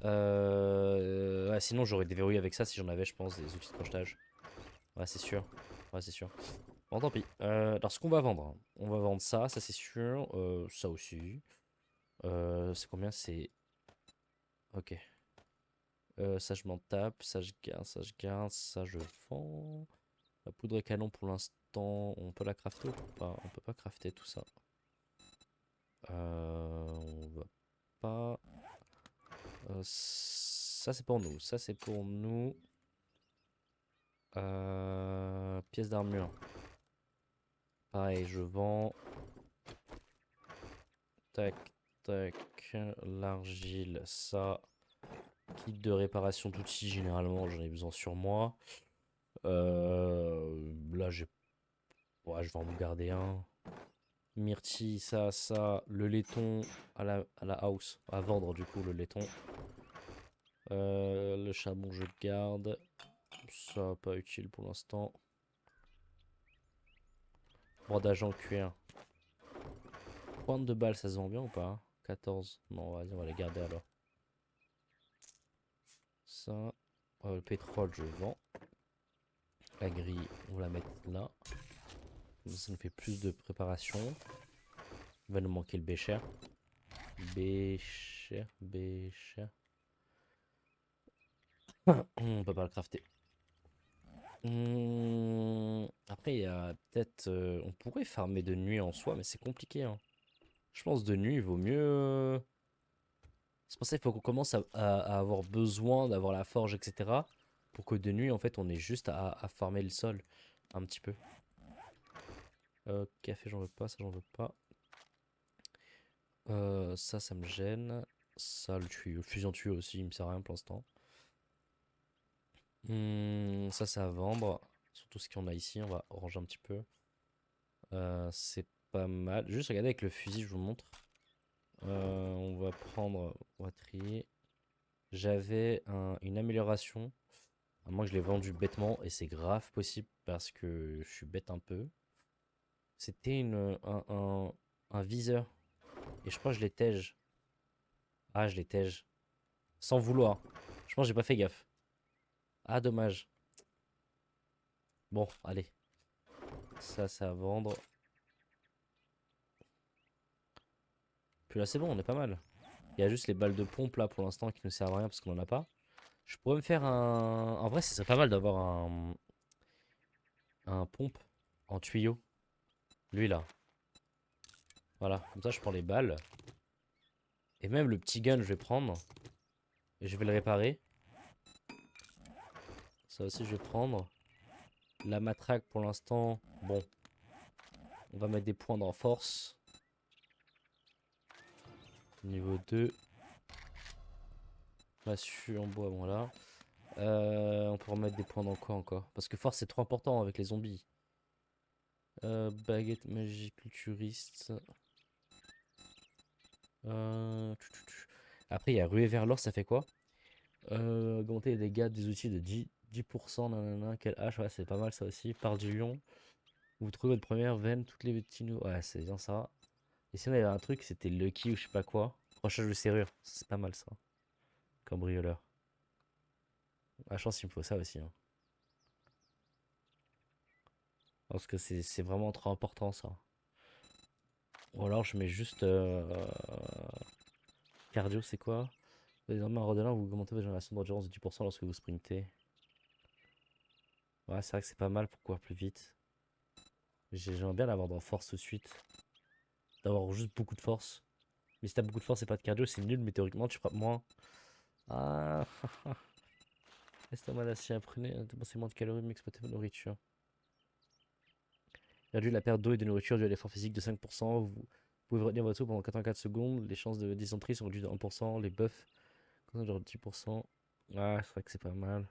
Ouais, sinon j'aurais déverrouillé avec ça si j'en avais, je pense, des outils de crochetage. Ouais, c'est sûr. Ouais, c'est sûr. Bon, tant pis. Alors, ce qu'on va vendre, hein. On va vendre ça, ça c'est sûr. Ça aussi. C'est combien? C'est. Ok. Ça, je m'en tape. Ça, je garde. Ça, je garde. Ça, je vends. La poudre et canon, pour l'instant, on peut la crafter ou pas? On peut pas crafter tout ça. On va pas. Ça, c'est pour nous. Ça, c'est pour nous. Pièce d'armure. Pareil, je vends. Tac, tac. L'argile, ça. Kit de réparation d'outils, généralement, j'en ai besoin sur moi. Là, ouais, je vais en garder un. Myrtille, ça. Le laiton à la house. À vendre, du coup, le laiton. Le charbon, je garde. Ça, pas utile pour l'instant. Bordage en cuir. Pointe de balle, ça se vend bien ou pas? 14. Non, vas-y, on va les garder alors. Ça. Le pétrole, je vends. La grille, on va la mettre là. Ça nous fait plus de préparation. Il va nous manquer le bécher. Bécher. On peut pas le crafter. Après, il y a peut-être. On pourrait farmer de nuit en soi, mais c'est compliqué, hein. Je pense de nuit, il vaut mieux. C'est pour ça qu'il faut qu'on commence à avoir besoin d'avoir la forge, etc. Pour que de nuit, en fait, on ait juste à farmer le sol un petit peu. Café, j'en veux pas, ça, j'en veux pas. Ça me gêne. Ça, le tuyau, le fusion tuyau aussi, il me sert à rien pour l'instant. Ça, c'est à vendre. Surtout ce qu'on a ici, on va ranger un petit peu. C'est pas mal. Juste regardez avec le fusil, je vous montre. On va prendre, on va trier. J'avais une amélioration. Moi, je l'ai vendu bêtement et c'est grave possible parce que je suis bête un peu. C'était un viseur. Et je crois que je l'ai tège. Ah, je l'ai tège. Sans vouloir. Je pense que j'ai pas fait gaffe. Ah, dommage. Bon, allez. Ça, c'est à vendre. Puis là, c'est bon, on est pas mal. Il y a juste les balles de pompe là pour l'instant qui ne servent à rien parce qu'on en a pas. Je pourrais me faire un. En vrai, ce serait pas mal d'avoir un pompe. en tuyau. Lui là. Voilà, comme ça je prends les balles. Et même le petit gun je vais prendre. Et je vais le réparer. Ça aussi je vais prendre. La matraque pour l'instant, bon. On va mettre des points dans force. Niveau 2. Massue en bois, voilà. On peut remettre des points dans quoi encore? Parce que force c'est trop important avec les zombies. Baguette magique culturiste. Après il y a ruée vers l'or, ça fait quoi? Augmenter les dégâts des outils de 10%, nanana, quelle hache, ouais c'est pas mal ça aussi. Part du lion. Vous trouvez votre première veine, toutes les petits nous. Ouais c'est bien ça. Et sinon il y avait un truc, c'était Lucky ou je sais pas quoi. Crochage de serrure, c'est pas mal ça. Cambrioleur. Ah, je pense qu'il me faut ça aussi, hein. Parce que c'est vraiment trop important ça. Ou alors je mets juste cardio, c'est quoi? Désormais, en redonnant, vous augmentez votre génération d'endurance de 10% lorsque vous sprintez. Ouais, c'est vrai que c'est pas mal pour courir plus vite. J'aimerais bien l'avoir dans force tout de suite. D'avoir juste beaucoup de force. Mais si t'as beaucoup de force et pas de cardio, c'est nul, mais théoriquement tu frappes moins. Ah, estomac d'acier apprenez, dépensez moins de calories, mais exploitez votre nourriture. Réduire la perte d'eau et de nourriture due à l'effort physique de 5%. Vous pouvez retenir votre eau pendant 84 secondes. Les chances de dysenterie sont réduites de 1%. Les buffs, genre 10%. Ah, c'est vrai que c'est pas mal.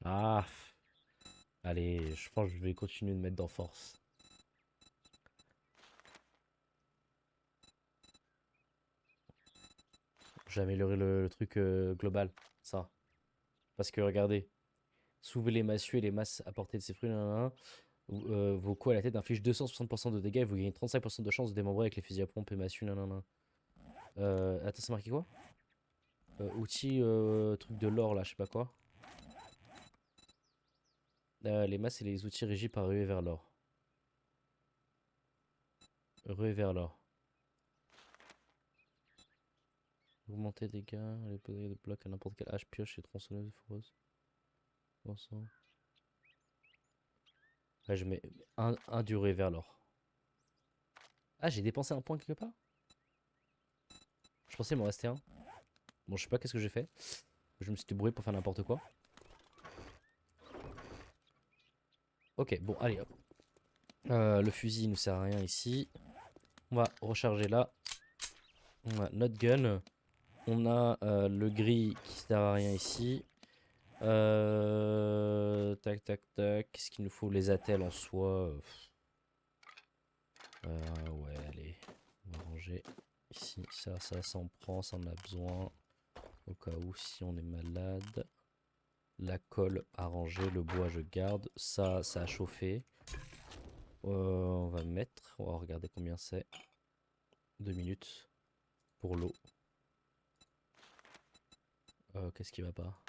Ah, allez, je pense que je vais continuer de mettre dans force. J'ai amélioré le truc global, ça. Parce que regardez, soulevez les massues et les masses à portée de ces fruits, nanana. Vos coups à la tête infligent 260% de dégâts et vous gagnez 35% de chance de démembrer avec les fusils à pompe et massues, nanana. Attends, c'est marqué quoi? Outils, truc de l'or là, je sais pas quoi. Les masses et les outils régis par ruée vers l'or. Ruée vers l'or. Augmenter les dégâts, les dégâts de bloc à n'importe quelle hache, pioche et tronçonneuse foreuse. Ouais, je mets un du ruée vers l'or. Ah, j'ai dépensé un point quelque part? Je pensais il m'en restait un. Bon, je sais pas qu'est-ce que j'ai fait. Je me suis débrouillé pour faire n'importe quoi. Ok, bon, allez hop. Le fusil il nous sert à rien ici. On va recharger là. On a notre gun. On a le gris qui sert à rien ici. Tac, tac, tac. Qu'est-ce qu'il nous faut? Les attelles en soi. Ouais, allez. On va ranger ici. Ça en prend. Ça en a besoin. Au cas où, si on est malade. La colle à ranger. Le bois, je garde. Ça a chauffé. On va mettre. On va regarder combien c'est. 2 minutes pour l'eau. Qu'est-ce qui va pas?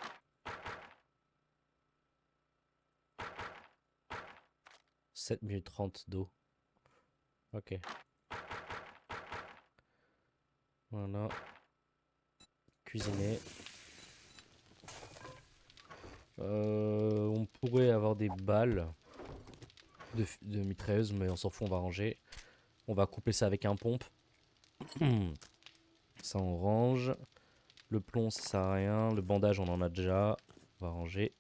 7 minutes 30 d'eau. Ok. Voilà. Cuisiner. On pourrait avoir des balles de mitrailleuse, mais on s'en fout, on va ranger. On va couper ça avec un pompe. Ça on range. Le plomb ça sert à rien. Le bandage on en a déjà. On va ranger.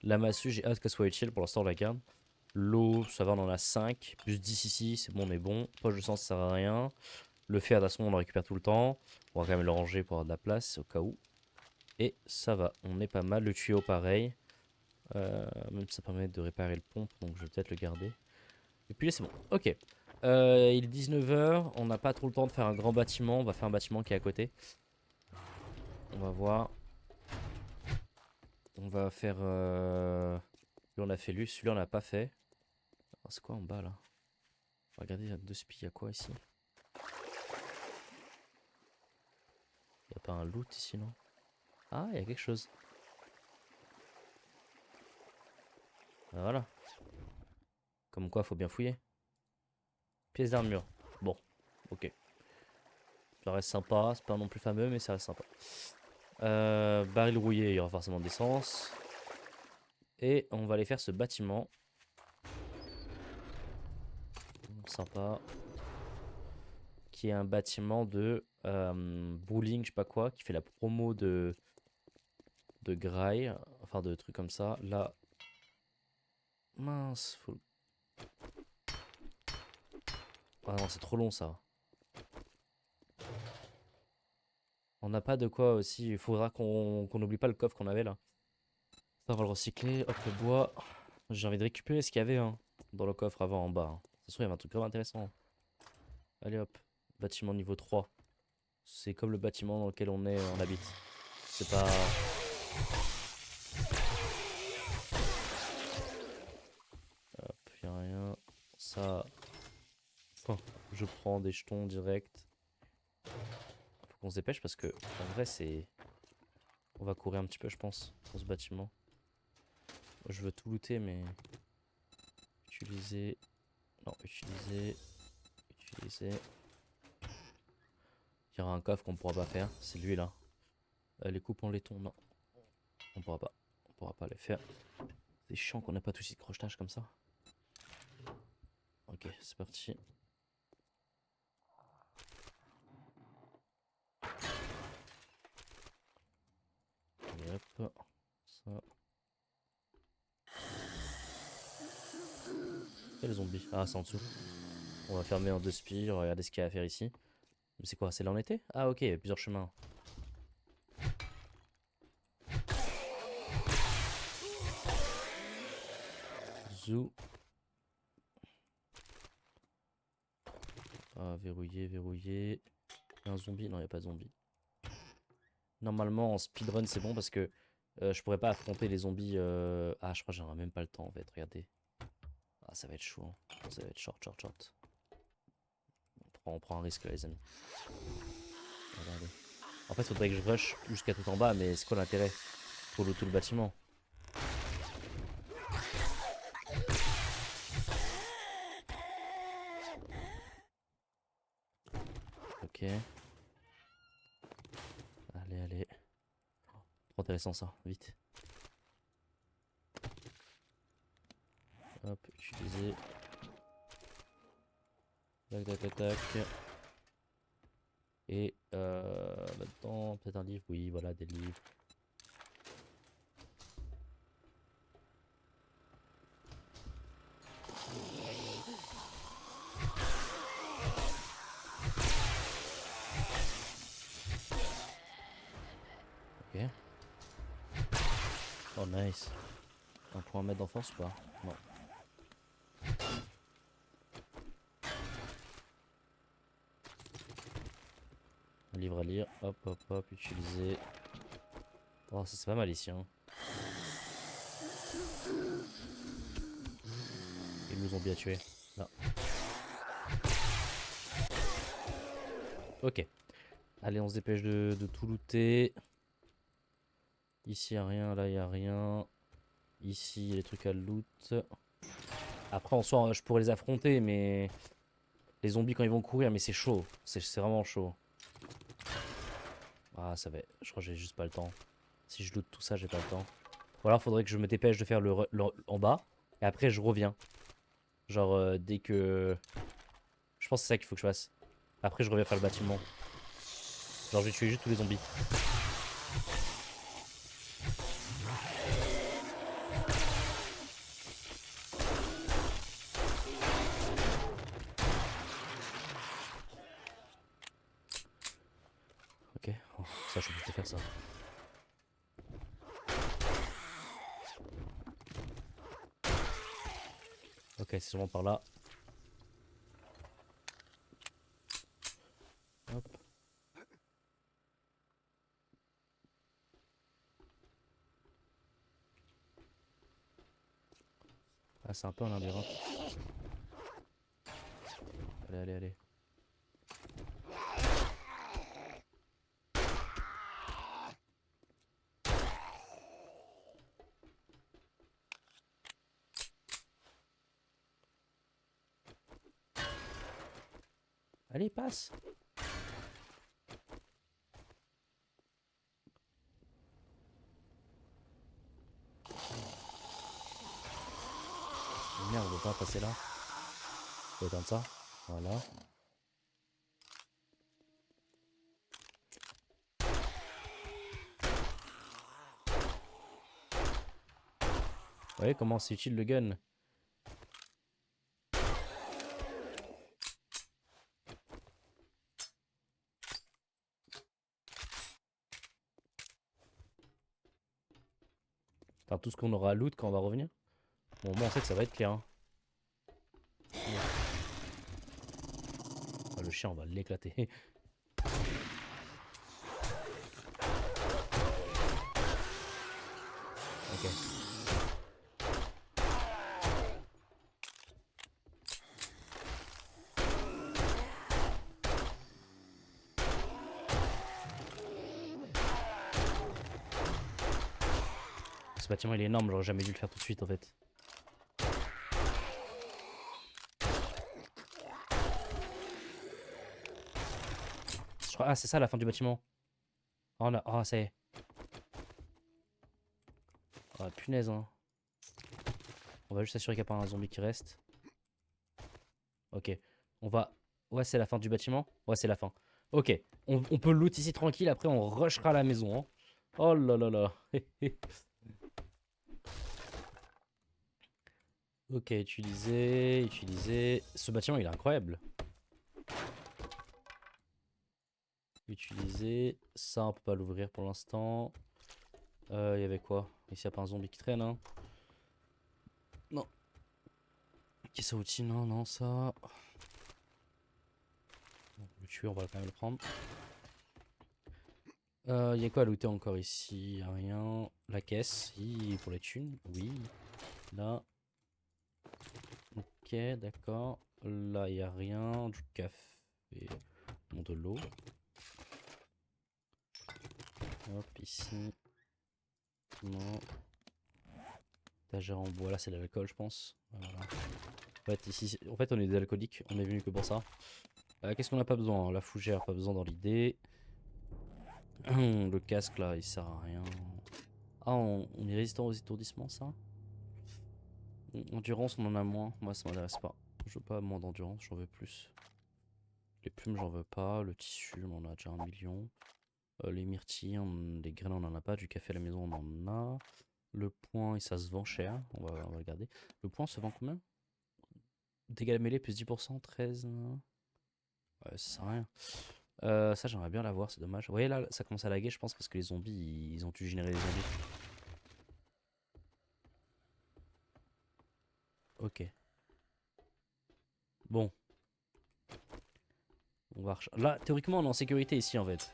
La massue, j'ai hâte qu'elle soit utile. Pour l'instant on la garde. L'eau, ça va, on en a 5. Plus 10 ici, c'est bon, on est bon. Poche de sang, ça sert à rien. Le fer, de toute façon, on le récupère tout le temps. On va quand même le ranger pour avoir de la place au cas où. Et ça va, on est pas mal. Le tuyau, pareil. Même ça permet de réparer le pompe, donc je vais peut-être le garder. Et puis là, c'est bon. Ok. Il est 19h. On n'a pas trop le temps de faire un grand bâtiment. On va faire un bâtiment qui est à côté. On va voir. On va faire. Lui, on a fait lui. Celui-là, on l'a pas fait. Oh, c'est quoi en bas là? Regardez, il y a 2 spies. Il y a quoi ici? Il n'y a pas un loot ici, non? Ah, il y a quelque chose. Ah, voilà. Comme quoi, faut bien fouiller. Pièce d'armure. Bon, ok. Ça reste sympa. C'est pas non plus fameux, mais ça reste sympa. Baril rouillé, il y aura forcément de l'essence. Et on va aller faire ce bâtiment. sympa. Qui est un bâtiment de bowling, je sais pas quoi, qui fait la promo de grail, enfin de trucs comme ça. Là, mince, faut... Ah non, c'est trop long ça. On n'a pas de quoi aussi, il faudra qu'on n'oublie pas le coffre qu'on avait là. Ça, on va le recycler, hop le bois. J'ai envie de récupérer ce qu'il y avait hein, dans le coffre avant en bas. Hein. De toute façon, il y avait un truc vraiment intéressant. Allez hop, bâtiment niveau 3. C'est comme le bâtiment dans lequel on habite. C'est pas... Hop, y a rien. Ça... Oh, je prends des jetons direct. Faut qu'on se dépêche parce que, en vrai, c'est... On va courir un petit peu, je pense, pour ce bâtiment. Je veux tout looter, mais... Utiliser... Non, utiliser... Utiliser... Il y aura un coffre qu'on pourra pas faire. C'est lui, là. Les coupes en laiton, non. On pourra pas. On pourra pas les faire. C'est chiant qu'on n'a pas tout de crochetage comme ça. Ok, c'est parti. Allez hop. Ça. Quel zombie? Ah, c'est en dessous. On va fermer en deux spires. Regardez ce qu'il y a à faire ici. Mais c'est quoi? C'est là où on était? Ah, ok, il y a plusieurs chemins. Zou. Ah, verrouillé, verrouillé. Un zombie? Non, il n'y a pas de zombie. Normalement, en speedrun, c'est bon parce que je pourrais pas affronter les zombies. Ah, je crois que j'aurai même pas le temps en fait. Regardez. Ah, ça va être chaud. Hein. Ça va être short, short, short. On prend un risque là, les amis. Regardez. En fait, faudrait que je rush jusqu'à tout en bas, mais c'est quoi l'intérêt pour tout le bâtiment? Ok. Allez, allez. Trop intéressant ça, vite. Hop, utiliser. Tac, tac, tac, tac. Et là-dedans, peut-être un livre. Oui, voilà, des livres. Ok. Oh, nice. Un point à mettre d'enfance ou pas? Non. Un livre à lire. Hop, hop, hop, utiliser. Oh, ça c'est pas mal ici. Hein. Ils nous ont bien tués. Là. Ok. Allez, on se dépêche de tout looter. Ici, y a rien. Là, y a rien. Ici, y a les trucs à loot. Après, en soi, je pourrais les affronter, mais... Les zombies, quand ils vont courir, mais c'est chaud. C'est vraiment chaud. Ah, ça va. Je crois que j'ai juste pas le temps. Si je loot tout ça, j'ai pas le temps. Ou alors, faudrait que je me dépêche de faire en bas. Et après, je reviens. Genre, dès que... Je pense que c'est ça qu'il faut que je fasse. Après, je reviens faire le bâtiment. Genre, je vais tuer juste tous les zombies. Ok, oh, ça, je peux juste faire ça. Ok, c'est sûrement par là. Hop. Ah, c'est un peu un labyrinthe. Allez, allez, allez. Allez, passe. Merde, on peut pas passer là. Faut éteindre ça. Voilà. Vous voyez comment c'est utile le gun. Enfin, tout ce qu'on aura à loot quand on va revenir. Bon, moi on sait que ça va être clair. Hein. Ah, le chien, on va l'éclater. Ok. Ce bâtiment il est énorme, j'aurais jamais dû le faire tout de suite en fait. Ah, c'est ça la fin du bâtiment. Oh, oh ça y est. Oh, punaise, hein. On va juste s'assurer qu'il n'y a pas un zombie qui reste. Ok. On va... Ouais, c'est la fin du bâtiment. Ouais, c'est la fin. Ok. On peut loot ici tranquille. Après, on rushera la maison. Hein. Oh là là là. Ok, utiliser. Utiliser. Ce bâtiment, il est incroyable. Utiliser. Ça, on peut pas l'ouvrir pour l'instant. Il y avait quoi? Ici, il n'y a pas un zombie qui traîne. Hein. Non. Qui ça outil? Non, non, ça. Le tuer, on va quand même le prendre. Il y a quoi à looter encore ici? Y a rien. La caisse, si, pour les thunes, oui. Là. Ok, d'accord. Là, il y a rien. Du café. Bon, de l'eau. Hop, ici. Non. Étagère en bois, là, c'est de l'alcool, je pense. Voilà. En fait, on est des alcooliques. On est venu que pour ça. Qu'est-ce qu'on n'a pas besoin? La fougère, pas besoin dans l'idée. Le casque, là, il sert à rien. Ah, on est résistant aux étourdissements, ça? Endurance, on en a moins. Moi, ça m'intéresse pas. Je veux pas moins d'endurance, j'en veux plus. Les plumes, j'en veux pas. Le tissu, on en a déjà 1 million. Les myrtilles, les graines, on en a pas. Du café à la maison, on en a. Le point, ça se vend cher. On va regarder. Le point se vend combien? Dégâts mêlés plus 10%, 13. Ouais, ça sert à rien. Ça, j'aimerais bien l'avoir, c'est dommage. Vous voyez là, ça commence à laguer, je pense, parce que les zombies, ils ont dû générer des zombies. Ok. Bon. On va là, théoriquement, on est en sécurité ici, en fait.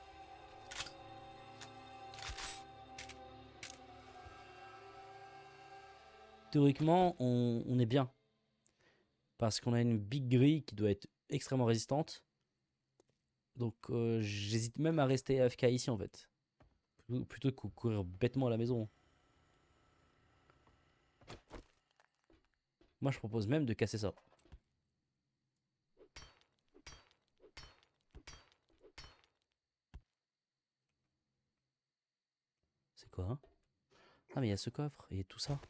Théoriquement, on est bien. Parce qu'on a une big grille qui doit être extrêmement résistante. Donc, j'hésite même à rester AFK ici, en fait. Plutôt que courir bêtement à la maison. Moi, je propose même de casser ça. C'est quoi, hein? Ah, mais il y a ce coffre et tout ça.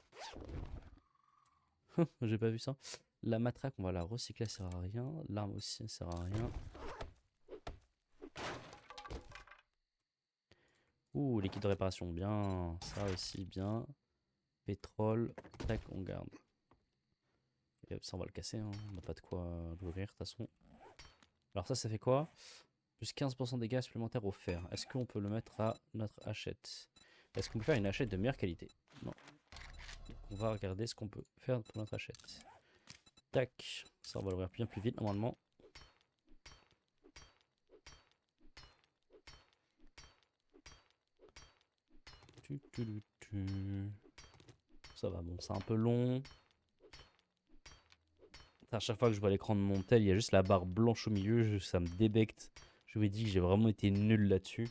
J'ai pas vu ça. La matraque, on va la recycler, ça sert à rien. L'arme aussi, ça sert à rien. Ouh, liquide de réparation, bien. Ça aussi, bien. Pétrole, tac, on garde. Et hop, ça, on va le casser. Hein. On n'a pas de quoi l'ouvrir, de toute façon. Alors ça fait quoi? Plus 15% de dégâts supplémentaires au fer. Est-ce qu'on peut le mettre à notre hachette? Est-ce qu'on peut faire une hachette de meilleure qualité? Non. Donc on va regarder ce qu'on peut faire pour notre hachette. Tac. Ça, on va l'ouvrir bien plus vite, normalement. Ça va, bon, c'est un peu long. À chaque fois que je vois l'écran de mon tel, il y a juste la barre blanche au milieu, ça me débecte. Je vous ai dit que j'ai vraiment été nul là-dessus.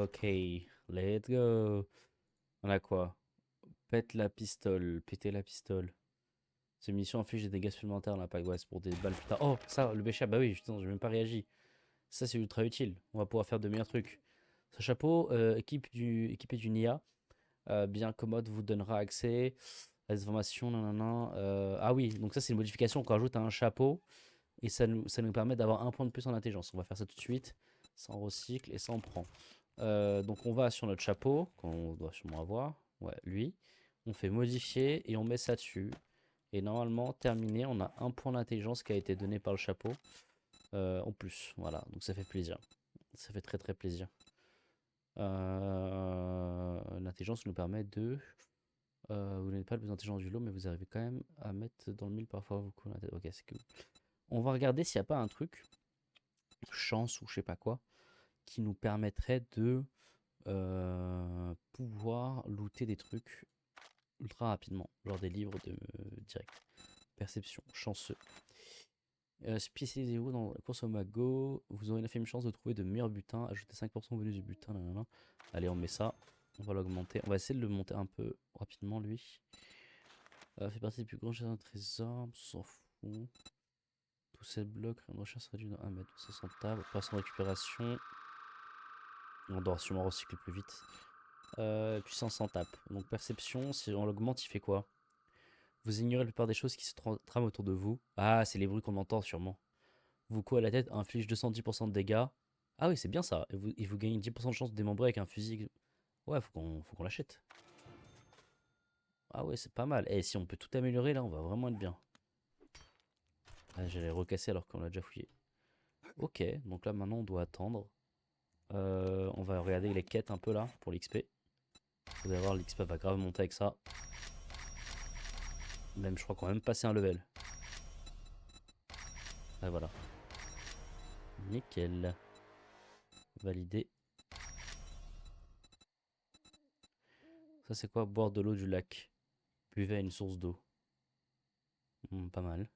Ok, let's go. On a quoi? Pète la pistole, péter la pistole. Ces munitions infligent des dégâts supplémentaires à l'impact. Ouais, c'est pour des balles plus tard. Oh, ça, le béchat, bah oui, putain, j'ai même pas réagi. Ça, c'est ultra utile. On va pouvoir faire de meilleurs trucs. Ce chapeau, équipé d'une IA, bien commode, vous donnera accès à des informations. Nanana, ah oui, donc ça, c'est une modification qu'on rajoute à un chapeau. Et ça nous permet d'avoir un point de plus en intelligence. On va faire ça tout de suite. Ça on recycle et ça on prend. Donc on va sur notre chapeau, qu'on doit sûrement avoir. Ouais, lui. On fait modifier et on met ça dessus. Et normalement, terminé, on a un point d'intelligence qui a été donné par le chapeau. En plus, voilà. Donc ça fait plaisir. Ça fait très très plaisir. L'intelligence nous permet de... vous n'avez pas le plus d'intelligence du lot, mais vous arrivez quand même à mettre dans le mille parfois. Ok, c'est cool. On va regarder s'il n'y a pas un truc, chance ou je sais pas quoi, qui nous permettrait de pouvoir looter des trucs ultra rapidement. Genre des livres de direct. Perception, chanceux. Spécialisez-vous dans la course au magot. Vous aurez une infime chance de trouver de meilleurs butins. Ajoutez 5% au bonus du butin. Nanana. Allez, on met ça. On va l'augmenter. On va essayer de le monter un peu rapidement, lui. Fait partie des plus grands chasseurs de trésors. On s'en fout. Tous ces blocs, une recherche réduite dans 1 mètre. Ça sent table. Passe en récupération. On doit sûrement recycler plus vite. Puissance en tape. Donc perception, si on l'augmente, il fait quoi? Vous ignorez la plupart des choses qui se trament autour de vous. Ah, c'est les bruits qu'on entend sûrement. Vous coup à la tête inflige 210% de dégâts. Ah oui, c'est bien ça. Et vous gagnez 10% de chance de démembrer avec un fusil. Ouais, faut qu'on l'achète. Ah ouais, c'est pas mal. Et si on peut tout améliorer là, on va vraiment être bien. Ah, j'allais recasser alors qu'on l'a déjà fouillé. Ok, donc là maintenant on doit attendre. On va regarder les quêtes un peu là pour l'XP. Vous allez voir, l'XP va grave monter avec ça. Même, je crois qu'on va même passer un level. Ah voilà. Nickel. Validé. Ça c'est quoi? Boire de l'eau du lac. Buvez à une source d'eau. Pas mal.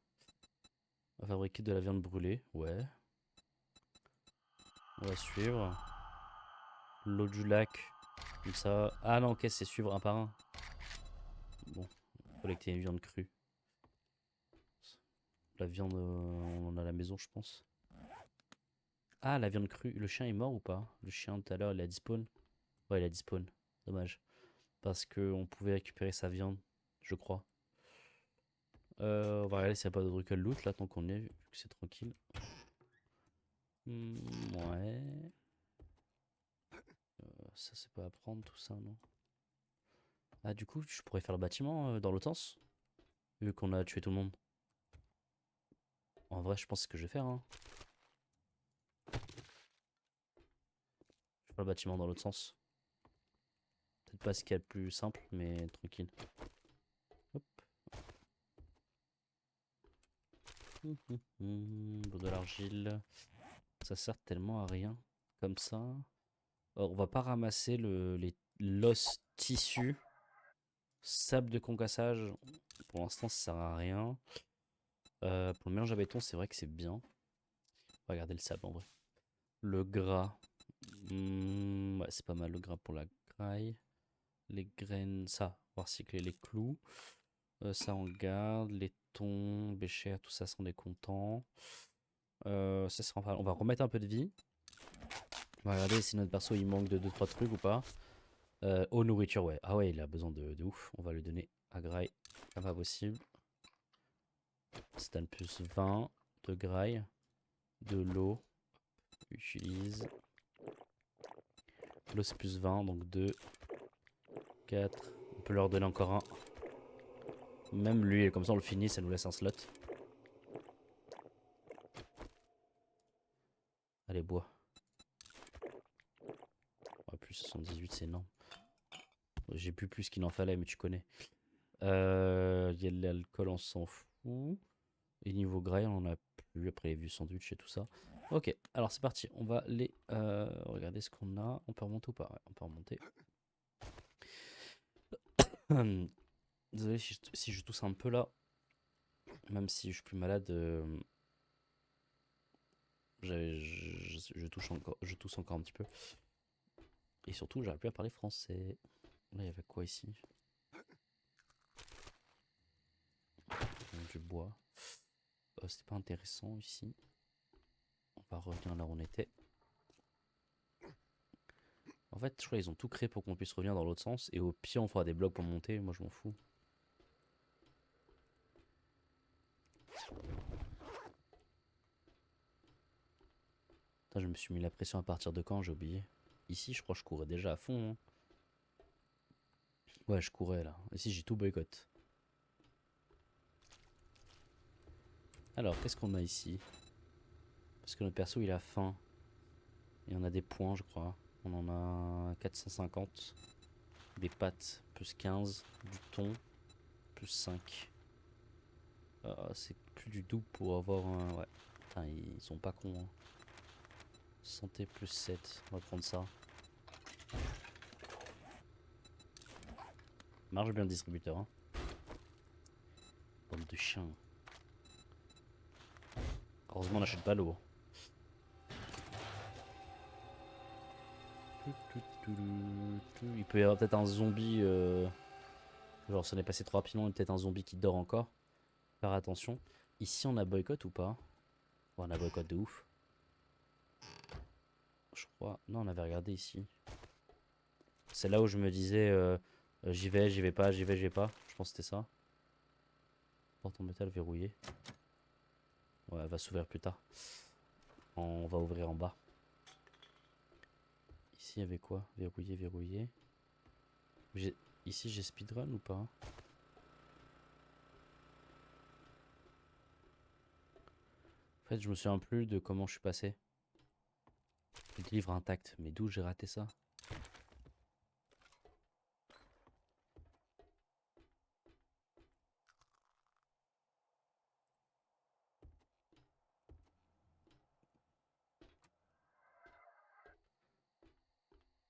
On va fabriquer de la viande brûlée. Ouais. On va suivre. L'eau du lac. Comme ça. Ah non, ok, c'est suivre un par un. Bon. Collecter une viande crue. La viande, on en a à la maison, je pense. Ah, la viande crue. Le chien est mort ou pas? Le chien tout à l'heure, il a despawn. Ouais, il a despawn. Dommage. Parce qu'on pouvait récupérer sa viande, je crois. On va regarder s'il n'y a pas de truc à loot là, tant qu'on est, vu que c'est tranquille. Ouais. Ça, c'est pas à prendre tout ça, non? Ah, du coup, je pourrais faire le bâtiment dans l'autre sens, vu qu'on a tué tout le monde. En vrai, je pense que c'est ce que je vais faire. Hein. Je vais faire le bâtiment dans l'autre sens. Peut-être pas ce qu'il y a de plus simple, mais tranquille. Hop. De l'argile. Ça sert tellement à rien. Comme ça. On va pas ramasser l'os tissu. Sable de concassage. Pour l'instant, ça sert à rien. Pour le mélange à béton, c'est vrai que c'est bien. On va regarder le sable en vrai. Le gras. Ouais, c'est pas mal le gras pour la graille. Les graines, ça. On va recycler les clous. Ça, on garde. Les thons, béchères, tout ça, ça, on est content. Ça, on va remettre un peu de vie. On va regarder si notre perso il manque de 2-3 trucs ou pas. Eau, nourriture, ouais. Ah ouais, il a besoin de ouf. On va lui donner à graille. Pas possible. Stan plus 20 de graille. De l'eau. Utilise. L'eau c'est plus 20, donc 2. 4. On peut leur donner encore un. Même lui, comme ça on le finit, ça nous laisse un slot. Allez, bois. Ouais, plus 78, c'est énorme. J'ai plus qu'il en fallait, mais tu connais. Il y a de l'alcool, on s'en fout. Et niveau graille, on en a plus. Après les vues sandwich et tout ça. Ok, alors c'est parti. On va aller regarder ce qu'on a. On peut remonter ou pas? Ouais, on peut remonter. Désolé si je tousse un peu là. Même si je suis plus malade. Je tousse encore un petit peu. Et surtout, j'arrive plus à parler français. Là, il y avait quoi ici? Du bois. C'était pas intéressant ici. On va revenir là où on était. En fait, je crois qu'ils ont tout créé pour qu'on puisse revenir dans l'autre sens. Et au pire, on fera des blocs pour monter. Moi, je m'en fous. Putain, je me suis mis la pression à partir de quand? J'ai oublié. Ici, je crois que je courais déjà à fond. Hein. Ouais, je courais là. Ici, j'ai tout boycott. Alors, qu'est-ce qu'on a ici? Parce que notre perso, il a faim. Et on a des points, je crois. On en a 450. Des pâtes, plus 15. Du thon, plus 5. C'est plus du double pour avoir un... Ouais. Putain, ils sont pas cons. Hein. Santé, plus 7. On va prendre ça. Marche bien le distributeur. Hein. Bande de chiens. Heureusement, on n'achète pas l'eau. Il peut y avoir peut-être un zombie. Genre, ça n'est passé trop rapidement. Et peut-être un zombie qui dort encore. Faire attention. Ici, on a boycott ou pas? Ouais, on a boycott de ouf. Je crois. Non, on avait regardé ici. C'est là où je me disais j'y vais pas, j'y vais pas. Je pense que c'était ça. Porte en métal verrouillée. Ouais, elle va s'ouvrir plus tard. On va ouvrir en bas. Ici, il y avait quoi? Verrouillé, verrouillé. Ici, j'ai speedrun ou pas? En fait, je me souviens plus de comment je suis passé. Le livre intact. Mais d'où j'ai raté ça?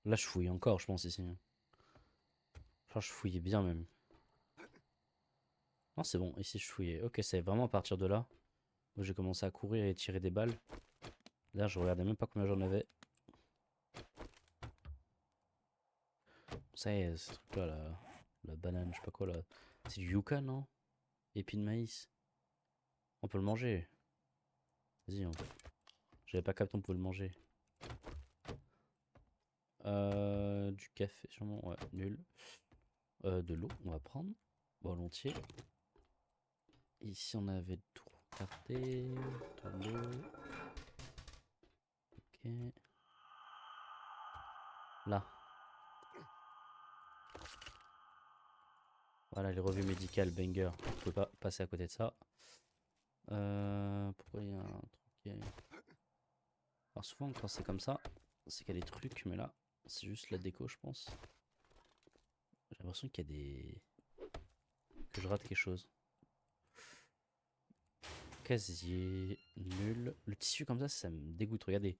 Là, je fouille encore, je pense, ici. Enfin, je fouillais bien même. Non, c'est bon, ici, je fouillais. Ok, c'est vraiment à partir de là où j'ai commencé à courir et tirer des balles. Là, je regardais même pas combien j'en avais. Ça y est, ce truc-là, la banane, je sais pas quoi, là. C'est du yucca, non? Épi de maïs. On peut le manger. Vas-y, j'avais pas capté, on pouvait le manger. Du café, sûrement, ouais, nul. De l'eau, on va prendre. Volontiers. Ici, on avait tout regardé. De l'eau. Ok. Là. Voilà, les revues médicales, banger. On peut pas passer à côté de ça. Pourquoi il y a un truc Alors souvent, quand c'est comme ça, c'est qu'il y a des trucs, mais là, c'est juste la déco, je pense. J'ai l'impression qu'il y a des... que je rate quelque chose. Casier, nul. Le tissu comme ça me dégoûte, regardez.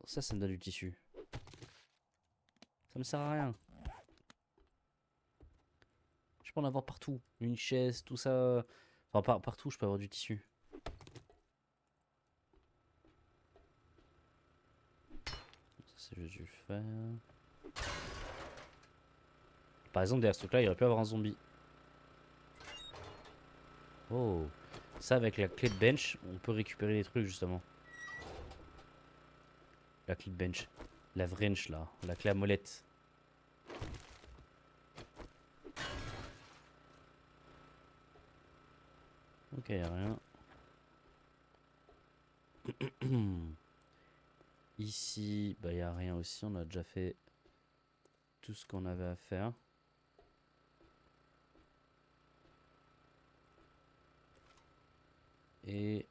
Ça me donne du tissu. Ça me sert à rien. Je peux en avoir partout. Une chaise, tout ça. Enfin, partout, je peux avoir du tissu. Ça, c'est juste du fer. Par exemple, derrière ce truc-là, il aurait pu avoir un zombie. Oh. Ça, avec la clé de bench, on peut récupérer des trucs, justement. La clé de bench. La wrench, là. La clé à molette. Ok, y'a rien. Ici, bah y a rien aussi. On a déjà fait tout ce qu'on avait à faire. Et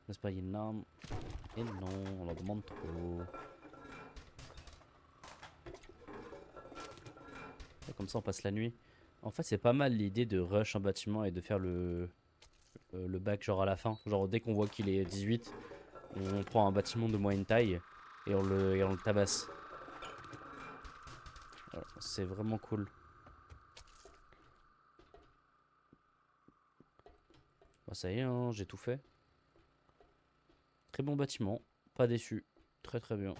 n'est-ce pas une arme? Et non, on leur demande trop. Et comme ça, on passe la nuit. En fait, c'est pas mal l'idée de rush un bâtiment et de faire le bac genre à la fin. Genre dès qu'on voit qu'il est 18, on prend un bâtiment de moyenne taille et on le tabasse. Voilà, c'est vraiment cool. Bah, ça y est, hein, j'ai tout fait. très bon bâtiment. Pas déçu. Très très bien.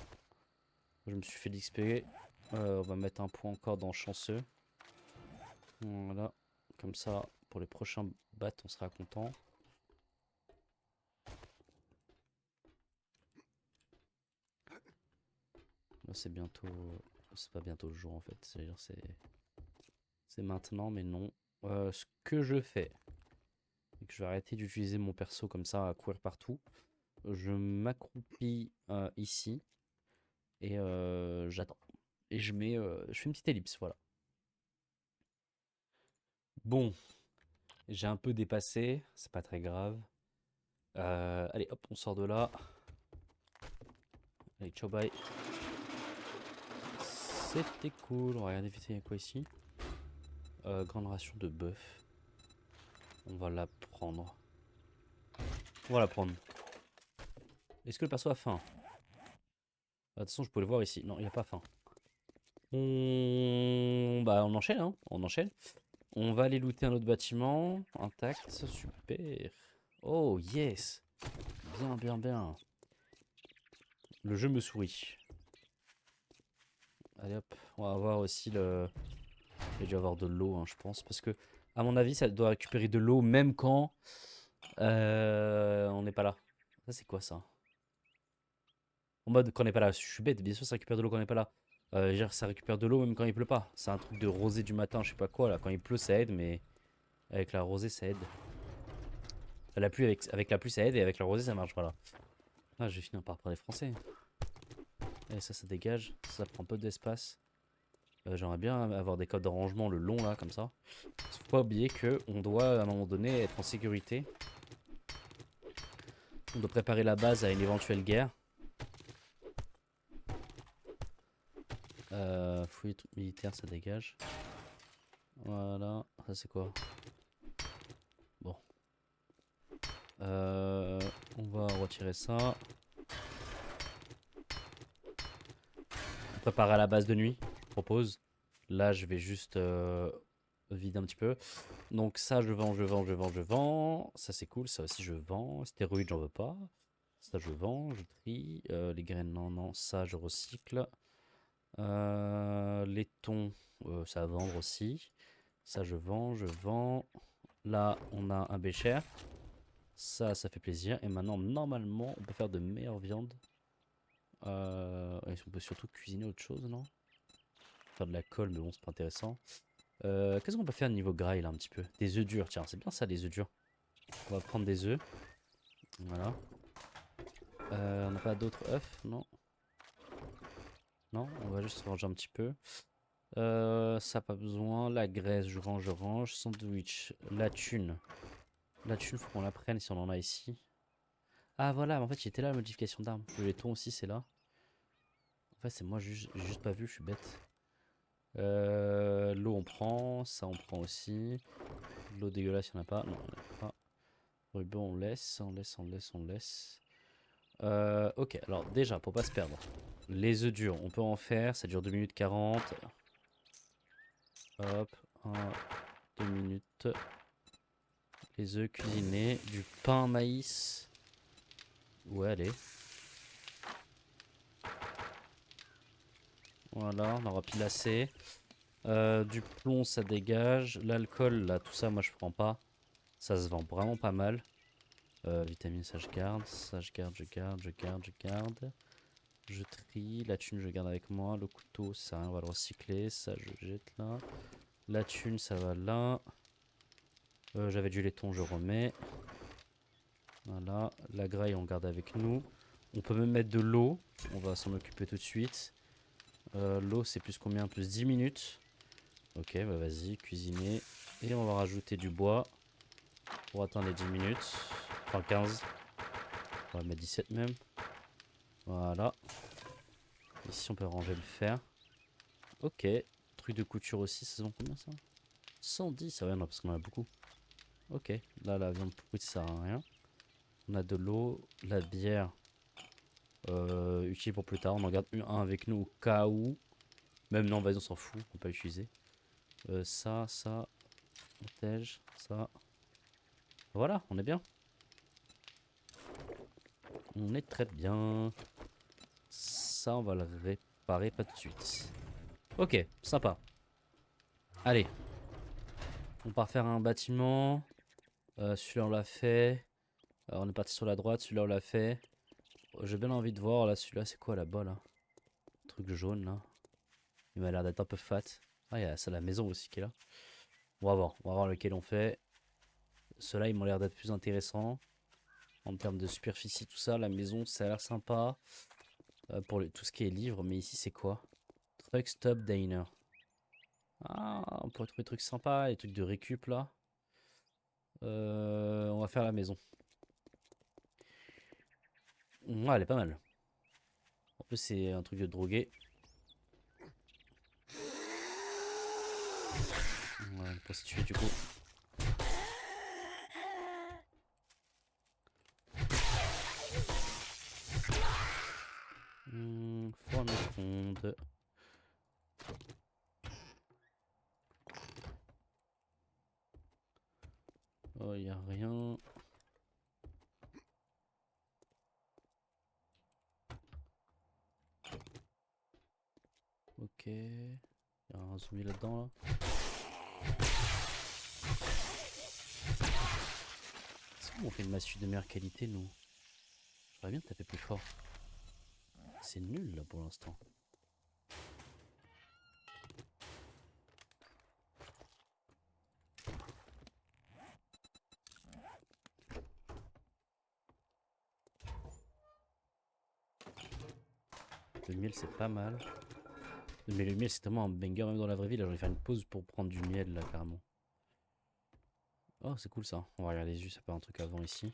Je me suis fait l'XP. On va mettre un point encore dans chanceux. Voilà. Comme ça, pour les prochains bats, on sera content. Là, c'est bientôt... C'est pas bientôt le jour en fait. C'est-à-dire c'est maintenant, mais non. Ce que je fais, c'est que je vais arrêter d'utiliser mon perso comme ça à courir partout. Je m'accroupis ici et j'attends. Et je fais une petite ellipse, voilà. Bon, j'ai un peu dépassé, c'est pas très grave. Allez, hop, on sort de là. Allez, ciao, bye. C'était cool. On va regarder vite fait, il y a quoi ici. Grande ration de bœuf. On va la prendre. On va la prendre. Est-ce que le perso a faim? De toute façon, je peux le voir ici. Non, il a pas faim. Bah, on enchaîne, hein. On enchaîne. On va aller looter un autre bâtiment. Intact, super. Oh, yes. Bien, bien, bien. Le jeu me sourit. Allez hop, on va avoir aussi le... Il va dû avoir de l'eau, hein, je pense. Parce que, à mon avis, ça doit récupérer de l'eau même quand on n'est pas là. Ça, c'est quoi ça? En mode, quand on n'est pas là. Je suis bête, bien sûr, ça récupère de l'eau quand on n'est pas là. Ça récupère de l'eau même quand il pleut pas. C'est un truc de rosée du matin, je sais pas quoi là. Quand il pleut, ça aide, mais avec la rosée, ça aide. La pluie avec la pluie, ça aide, et avec la rosée, ça marche, voilà. Ah, je vais finir par parler français. Et ça dégage. Ça prend peu d'espace. J'aimerais bien avoir des codes de rangement le long là, comme ça. Faut pas oublier que on doit à un moment donné être en sécurité. On doit préparer la base à une éventuelle guerre. Fouille truc militaire, ça dégage. Voilà, ça c'est quoi? Bon. On va retirer ça. On prépare à la base de nuit, je propose. Là, je vais juste vider un petit peu. Donc ça, je vends, je vends, je vends, je vends. Ça, c'est cool. Ça aussi, je vends. Stéroïdes, j'en veux pas. Ça, je vends, je trie. Les graines, non, non. Ça, je recycle. Laiton, ça à vendre aussi. Ça, je vends, je vends. Là, on a un bécher. Ça fait plaisir. Et maintenant, normalement, on peut faire de meilleures viandes. Et on peut surtout cuisiner autre chose, non? Faire de la colle, mais bon, c'est pas intéressant. Qu'est-ce qu'on peut faire niveau graille là un petit peu? Des œufs durs, tiens, c'est bien ça, les œufs durs. On va prendre des œufs. Voilà. On n'a pas d'autres œufs, non? Non, on va juste ranger un petit peu. Ça, pas besoin. La graisse, je range, je range. Sandwich, la thune. La thune, faut qu'on la prenne si on en a ici. Ah voilà, mais en fait, j'étais là, la modification d'armes. Le laiton aussi, c'est là. En fait, c'est moi, j'ai juste pas vu, je suis bête. L'eau, on prend. Ça, on prend aussi. L'eau dégueulasse, il n'y en a pas. Non, il n'y en a pas. Ruban, on laisse, on laisse, on laisse, on laisse. Ok, alors déjà, pour pas se perdre. Les œufs durs, on peut en faire. Ça dure 2 minutes 40. Hop, 1, 2 minutes. Les œufs cuisinés. Du pain maïs. Ouais, allez. Voilà, on aura pile assez. Du plomb, ça dégage. L'alcool, là, tout ça, moi, je prends pas. Ça se vend vraiment pas mal. Vitamine, ça, je garde. Ça, je garde, je garde, je garde, je garde. Je trie. La thune, je garde avec moi. Le couteau, ça, on va le recycler. Ça, je jette là. La thune, ça va là. J'avais du laiton, je remets. Voilà. La graille, on garde avec nous. On peut même mettre de l'eau. On va s'en occuper tout de suite. L'eau, c'est plus combien? Plus 10 minutes. Ok, bah vas-y, cuisiner. Et on va rajouter du bois pour atteindre les 10 minutes. Enfin 15. On va mettre 17 même. Voilà. Ici, on peut ranger le fer. Ok. Truc de couture aussi, ça se vend combien ça? 110, ah ouais, non, parce qu'on en a beaucoup. Ok. Là, la viande pourrie, ça sert à rien. On a de l'eau, la bière. Utile pour plus tard. On en garde un avec nous au cas où. Même non, vas-y, on s'en fout. On peut pas l'utiliser. Ça, ça. Voilà, on est bien. On est très bien. Ça, on va le réparer pas tout de suite. Ok, sympa. Allez. On part faire un bâtiment. Celui-là, on l'a fait. On est parti sur la droite. Celui-là, on l'a fait. J'ai bien envie de voir. Là, celui-là, c'est quoi là-bas, là? Truc jaune, là. Il m'a l'air d'être un peu fat. Ah, il y a ça, la maison aussi qui est là. On va voir. On va voir lequel on fait. Ceux-là, ils m'ont l'air d'être plus intéressants. En termes de superficie, tout ça. La maison, ça a l'air sympa. Pour tout ce qui est livre. Mais ici, c'est quoi? Truck Stop Diner. Ah, on pourrait trouver des trucs sympas. Les trucs de récup, là. On va faire la maison. Ouais, elle est pas mal. En plus, c'est un truc de drogué. Ouais, une prostituée, du coup. Four micro-ondes. Oh, y a rien. Ok. Y a un zombie là-dedans, là. Est-ce qu'on fait une massue de meilleure qualité, nous? J'aurais bien taper plus fort. C'est nul, là, pour l'instant. Le miel, c'est pas mal. Mais le miel, c'est tellement un banger, même dans la vraie vie. Là, j'aurais faire une pause pour prendre du miel, là, carrément. Oh, c'est cool, ça. On va regarder les yeux, ça peut un truc avant ici.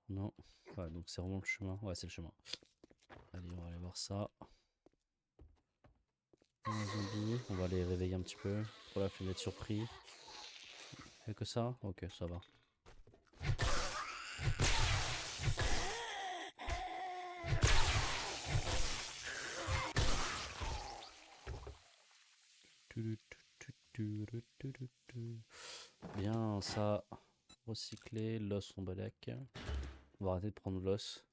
Non. Ouais, donc c'est vraiment le chemin. Ouais, c'est le chemin. Allez, on va aller voir ça. Un zombie. On va les réveiller un petit peu. Pour la fenêtre surpris. Fait que ça? Ok, ça va. Bien, ça. Recycler. L'os, on balèque. On va arrêter de prendre l'os.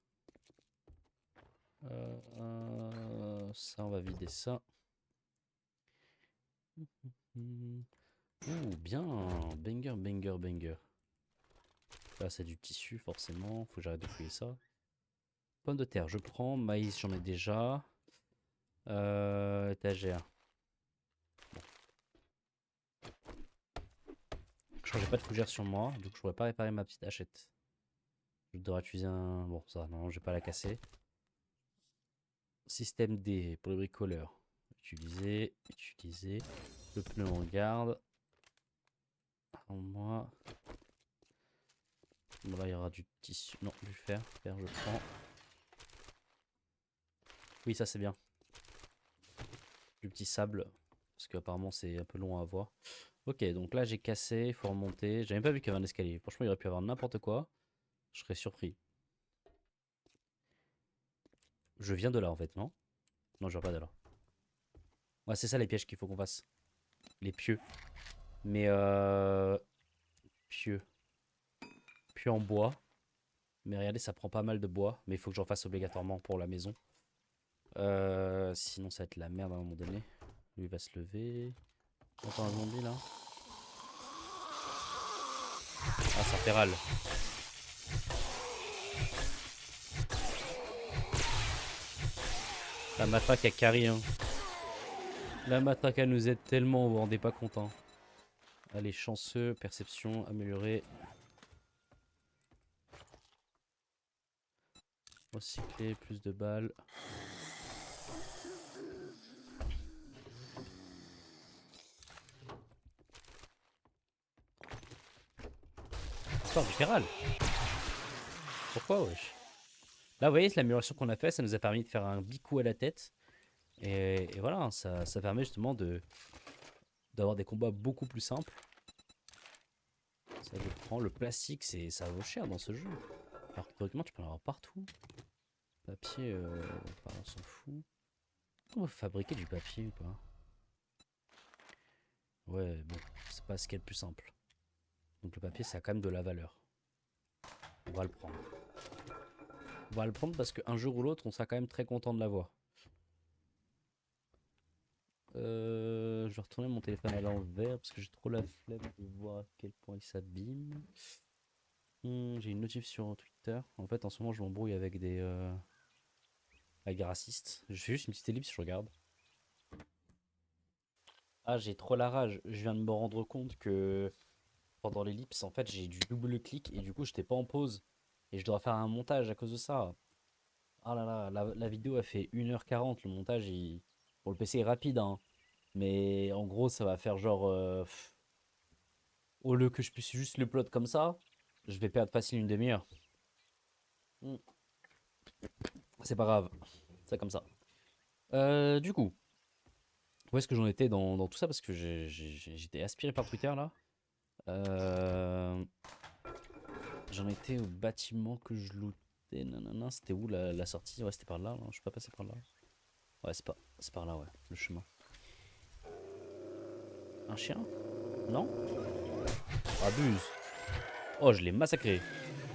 Ça, on va vider ça. Ouh, bien. Banger, banger, banger. Là, c'est du tissu, forcément. Faut que j'arrête de fouiller ça. Pommes de terre, je prends. Maïs, j'en ai déjà. Étagère. Bon. Je crois que j'ai pas de fougère sur moi, donc je pourrais pas réparer ma petite hachette. Je devrais utiliser un... Bon, ça, non, je vais pas la casser. Système D pour le bricoleur. Utiliser, utiliser. Le pneu, on garde. En moi. Bon, là, il y aura du tissu. Non, du fer. Fer, je prends. Oui, ça, c'est bien. Du petit sable. Parce qu'apparemment, c'est un peu long à avoir. Ok, donc là, j'ai cassé. Il faut remonter. J'ai même pas vu qu'il y avait un escalier. Franchement, il aurait pu y avoir n'importe quoi. Je serais surpris. Je viens de là, en fait, non? Non, je viens pas de là. Ouais, c'est ça les pièges qu'il faut qu'on fasse. Les pieux. Mais pieux. Pieux en bois. Mais regardez, ça prend pas mal de bois. Mais il faut que j'en fasse obligatoirement pour la maison. Sinon, ça va être la merde à un moment donné. Lui va se lever. Entend un zombie là. Ah, ça fait râle. La matraque a carry, hein. La matraque, elle nous aide tellement, vous vous rendez pas compte. Hein. Allez, chanceux, perception, améliorée. Recycler, plus de balles. Histoire du féral. Pourquoi, wesh? Là, vous voyez, l'amélioration qu'on a fait, ça nous a permis de faire un bicou à la tête. Et voilà, hein, ça permet justement d'avoir des combats beaucoup plus simples. Ça je prends. Le plastique, ça vaut cher dans ce jeu. Alors que théoriquement, tu peux en avoir partout. Papier, on s'en fout. On va fabriquer du papier ou pas? Ouais, bon, c'est pas ce qui est le plus simple. Donc le papier, ça a quand même de la valeur. On va le prendre. On va le prendre parce qu'un jour ou l'autre, on sera quand même très content de l'avoir. Je vais retourner mon téléphone à l'envers parce que j'ai trop la flemme de voir à quel point il s'abîme. J'ai une notif sur Twitter. En fait, en ce moment, je m'embrouille avec avec des racistes. Je fais juste une petite ellipse, je regarde. Ah, j'ai trop la rage. Je viens de me rendre compte que pendant l'ellipse, en fait, j'ai du double clic et du coup, j'étais pas en pause. Et je dois faire un montage à cause de ça. Ah là là, la vidéo a fait 1h40. Le montage, pour le PC est rapide, hein. Mais en gros, ça va faire genre. Au lieu que je puisse juste le plot comme ça, je vais perdre facile une demi-heure. Hmm. C'est pas grave. C'est comme ça. Du coup, où est-ce que j'en étais dans tout ça? Parce que j'étais aspiré par Twitter là. Euh, J'en étais au bâtiment que je lootais. Nanana, c'était où la sortie? Ouais, c'était par là. Non, je suis pas passé par là. Ouais, c'est par là, ouais, le chemin. Un chien? Non? Abuse. Oh, je l'ai massacré.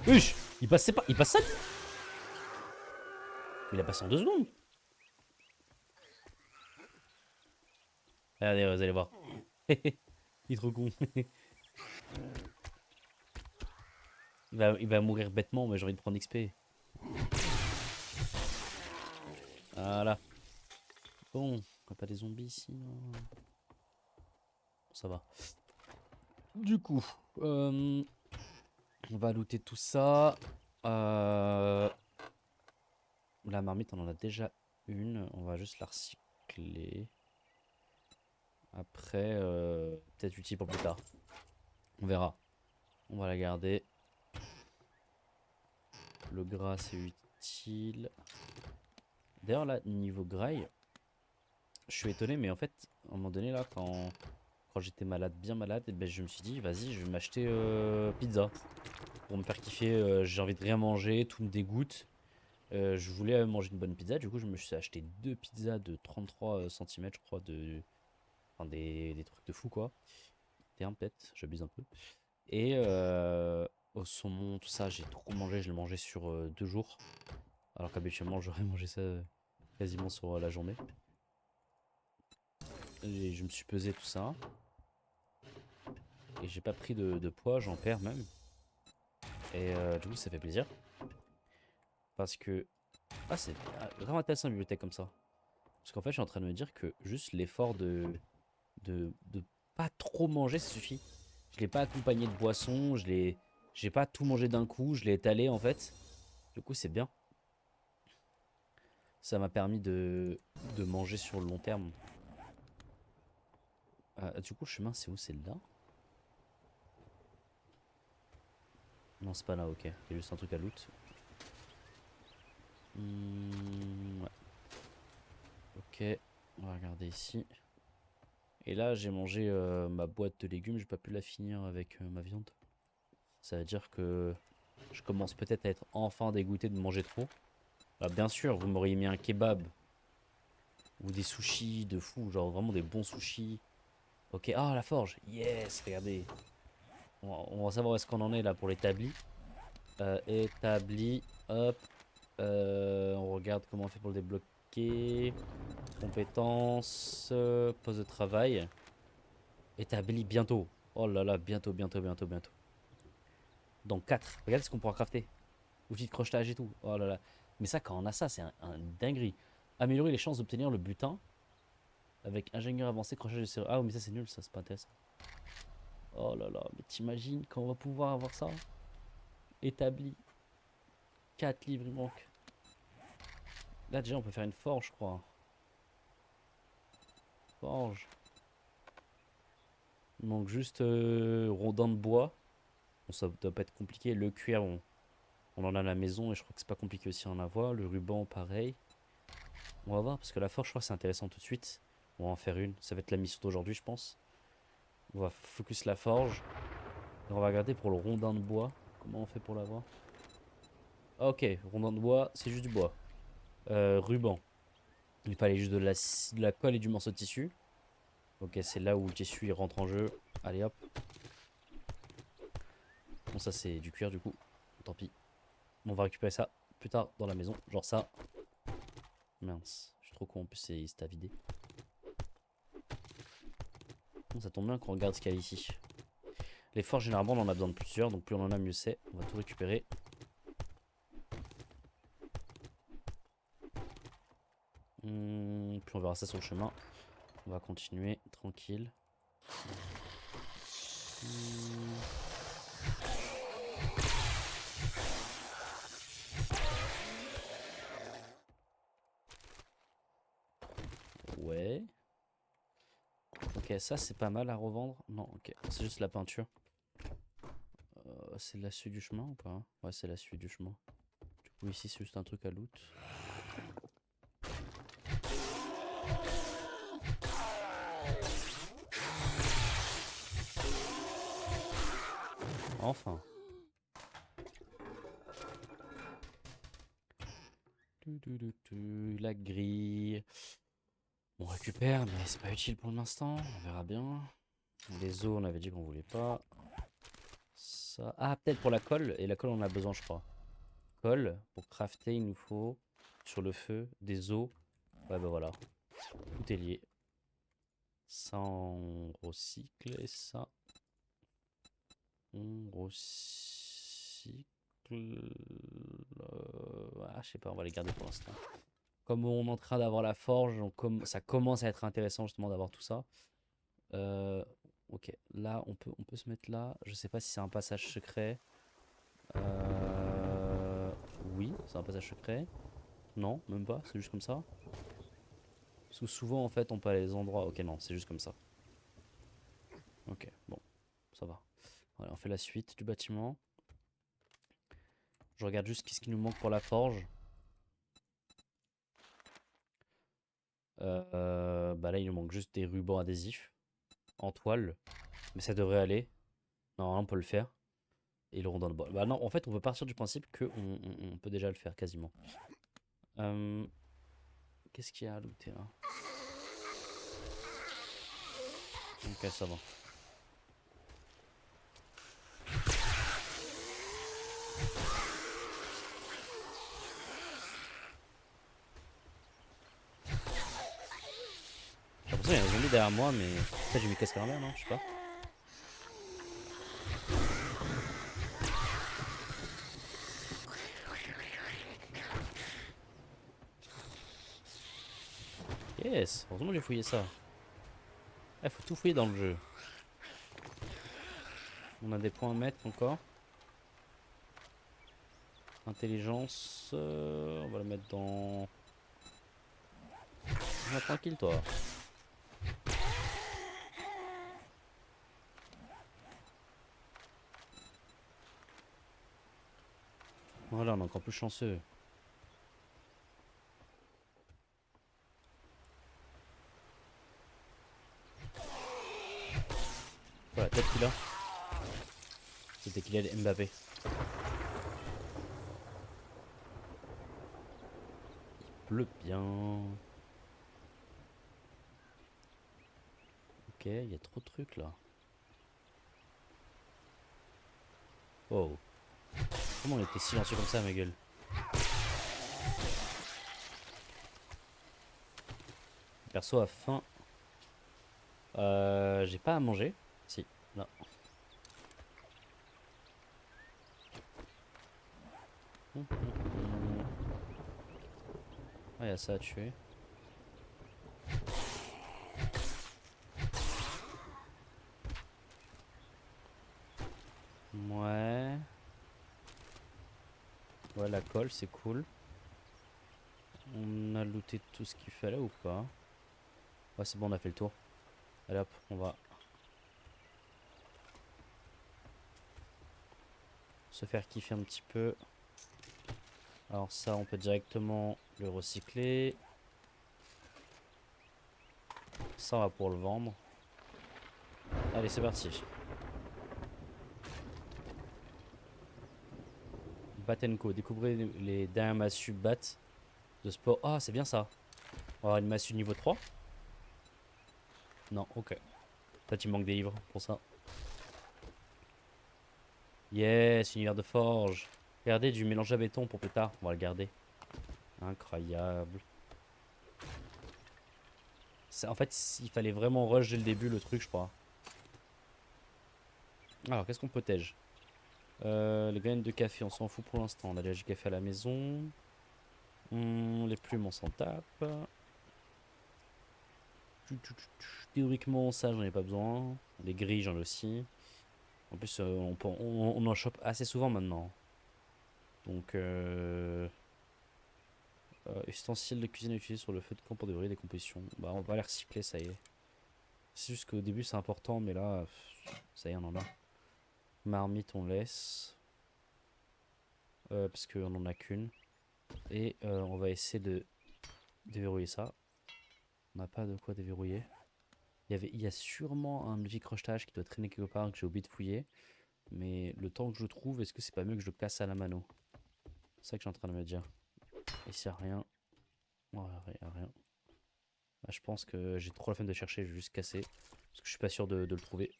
Huch! Il passait pas. Il passe ça? Il a passé en 2 secondes. Regardez, vous allez voir. Il est trop con. Il va mourir bêtement, mais j'ai envie de prendre XP. Voilà. Bon, on a pas des zombies ici, non. Ça va. Du coup, on va looter tout ça. La marmite, on en a déjà une. On va juste la recycler. Après, peut-être utile pour plus tard. On verra. On va la garder. Le gras, c'est utile. D'ailleurs, là, niveau graille, je suis étonné, mais en fait, à un moment donné, là, quand j'étais malade, bien malade, et ben, je me suis dit, vas-y, je vais m'acheter pizza. Pour me faire kiffer, j'ai envie de rien manger, tout me dégoûte. Je voulais manger une bonne pizza, du coup, je me suis acheté 2 pizzas de 33 centimètres, je crois, enfin, des trucs de fou, quoi. T'es un peut-être, j'abuse un peu. Et au saumon, tout ça, j'ai trop mangé, je l'ai mangé sur 2 jours. Alors qu'habituellement, j'aurais mangé ça quasiment sur la journée. Et je me suis pesé tout ça. Et j'ai pas pris de poids, j'en perds même. Et du coup, ça fait plaisir. Parce que. Ah, c'est vraiment intéressant une bibliothèque comme ça. Parce qu'en fait, je suis en train de me dire que juste l'effort de pas trop manger, ça suffit. Je l'ai pas accompagné de boisson, j'ai pas tout mangé d'un coup, je l'ai étalé en fait. Du coup, c'est bien. Ça m'a permis de manger sur le long terme. Du coup, le chemin, c'est où? C'est là? Non, c'est pas là, ok. Il y a juste un truc à loot. Ouais. Ok, on va regarder ici. Et là, j'ai mangé ma boîte de légumes, j'ai pas pu la finir avec ma viande. Ça veut dire que je commence peut-être à être enfin dégoûté de manger trop. Alors, bien sûr, vous m'auriez mis un kebab ou des sushis de fou, genre vraiment des bons sushis. Ok, ah la forge, yes, regardez. On va savoir où est-ce qu'on en est là pour l'établi. Établi, hop. On regarde comment on fait pour le débloquer. Compétences, poste de travail. Établi bientôt. Oh là là, bientôt, bientôt, bientôt, bientôt. Donc 4. Regarde ce qu'on pourra crafter. Outils de crochetage et tout. Oh là là. Mais ça, quand on a ça, c'est un dinguerie. Améliorer les chances d'obtenir le butin avec ingénieur avancé, crochetage de serrure. Ah, oui, mais ça, c'est nul, ça, c'est pas intéressant. Oh là là, mais t'imagines quand on va pouvoir avoir ça? Établi. 4 livres, il manque. Là, déjà, on peut faire une forge, je crois. Forge. Il manque juste rondin de bois. Bon, ça doit pas être compliqué. Le cuir, on en a à la maison et je crois que c'est pas compliqué aussi à en avoir. Le ruban, pareil. On va voir parce que la forge, je crois que c'est intéressant tout de suite. On va en faire une. Ça va être la mission d'aujourd'hui, je pense. On va focus la forge. Et on va regarder pour le rondin de bois. Comment on fait pour l'avoir? Ah, ok, rondin de bois, c'est juste du bois. Ruban. Il fallait juste de la colle et du morceau de tissu. Ok, c'est là où le tissu il rentre en jeu. Allez hop. Bon, ça c'est du cuir du coup. Tant pis. On va récupérer ça. plus tard dans la maison. Genre ça. Mince, je suis trop con, en plus c'est à vider. Bon, ça tombe bien qu'on regarde ce qu'il y a ici. Les forges, généralement, on en a besoin de plusieurs, donc plus on en a, mieux c'est. On va tout récupérer. Puis on verra ça sur le chemin. On va continuer, tranquille. Ouais. Ok, ça c'est pas mal à revendre. Non, ok, c'est juste la peinture. C'est la suite du chemin ou pas? Ouais, c'est la suite du chemin. Du coup, ici c'est juste un truc à loot. Enfin. La grille. On récupère, mais c'est pas utile pour l'instant. On verra bien. Les os, on avait dit qu'on voulait pas. Ça. Ah, peut-être pour la colle. Et la colle, on en a besoin, je crois. Colle. Pour crafter, il nous faut sur le feu des os. Ouais, bah voilà. Tout est lié. Ça, on recycle. Et ça, on recycle. Ah, je sais pas, on va les garder pour l'instant. Comme on est en train d'avoir la forge, ça commence à être intéressant justement d'avoir tout ça. Ok, là on peut se mettre là. Je sais pas si c'est un passage secret. Oui, c'est un passage secret. Non, même pas, c'est juste comme ça. Parce que souvent en fait on peut aller à des endroits. Ok, non, c'est juste comme ça. Ok, bon, ça va. Voilà, on fait la suite du bâtiment. Je regarde juste ce qui nous manque pour la forge. Bah là il nous manque juste des rubans adhésifs en toile. Mais ça devrait aller. Normalement on peut le faire. Et le rondin de bois. Bah non, en fait on peut partir du principe que on peut déjà le faire quasiment. Qu'est-ce qu'il y a à looter là? Ok, ça va. J'ai l'impression qu'il y a un zombie derrière moi, mais peut-être j'ai mis casque à la main, non? Je sais pas. Yes, heureusement que j'ai fouillé ça. Il faut tout fouiller dans le jeu. On a des points à mettre encore. Intelligence, on va le mettre dans... Ah, tranquille toi. Voilà, on est encore plus chanceux. Voilà, tête qu'il a. C'était qu'il est Mbappé. Il pleut bien. Ok, il y a trop de trucs là. Oh. Comment on était silencieux comme ça, ma gueule? Perso a faim. J'ai pas à manger. Si, là. Ah, il y a ça à tuer. Ouais. Ouais, la colle, c'est cool. On a looté tout ce qu'il fallait ou pas? Ouais, c'est bon, on a fait le tour. Allez hop, on va se faire kiffer un petit peu. Alors ça, on peut directement le recycler. Ça, on va pour le vendre. Allez, c'est parti. Bat Co. Découvrez les dernières massues bat de sport. Ah, c'est bien ça. On va avoir une massue niveau 3. Non, ok. Peut-être il manque des livres pour ça. Yes, univers de forge. Regardez, du mélange à béton pour plus tard. On va le garder. Incroyable. En fait, il fallait vraiment rush dès le début le truc, je crois. Alors, qu'est-ce qu'on protège? Les graines de café, on s'en fout pour l'instant. On a déjà du café à la maison. Les plumes, on s'en tape. Théoriquement, ça, j'en ai pas besoin. Les grilles, j'en ai aussi. En plus, on en chope assez souvent maintenant. Donc, ustensiles de cuisine utilisés sur le feu de camp pour déverrouiller des compositions. Bah, on va les recycler, ça y est. C'est juste qu'au début, c'est important, mais là, ça y est, on en a. Marmite, on laisse. Parce qu'on en a qu'une. Et on va essayer de déverrouiller ça. On n'a pas de quoi déverrouiller. Il y a sûrement un levier crochetage qui doit traîner quelque part que j'ai oublié de fouiller. Mais le temps que je le trouve, est-ce que c'est pas mieux que je le casse à la mano? C'est ça que je suis en train de me dire. Ici, il n'y a rien. Voilà, il n'y a rien. Là, je pense que j'ai trop la flemme de chercher, je vais juste casser. Parce que je suis pas sûr de le trouver.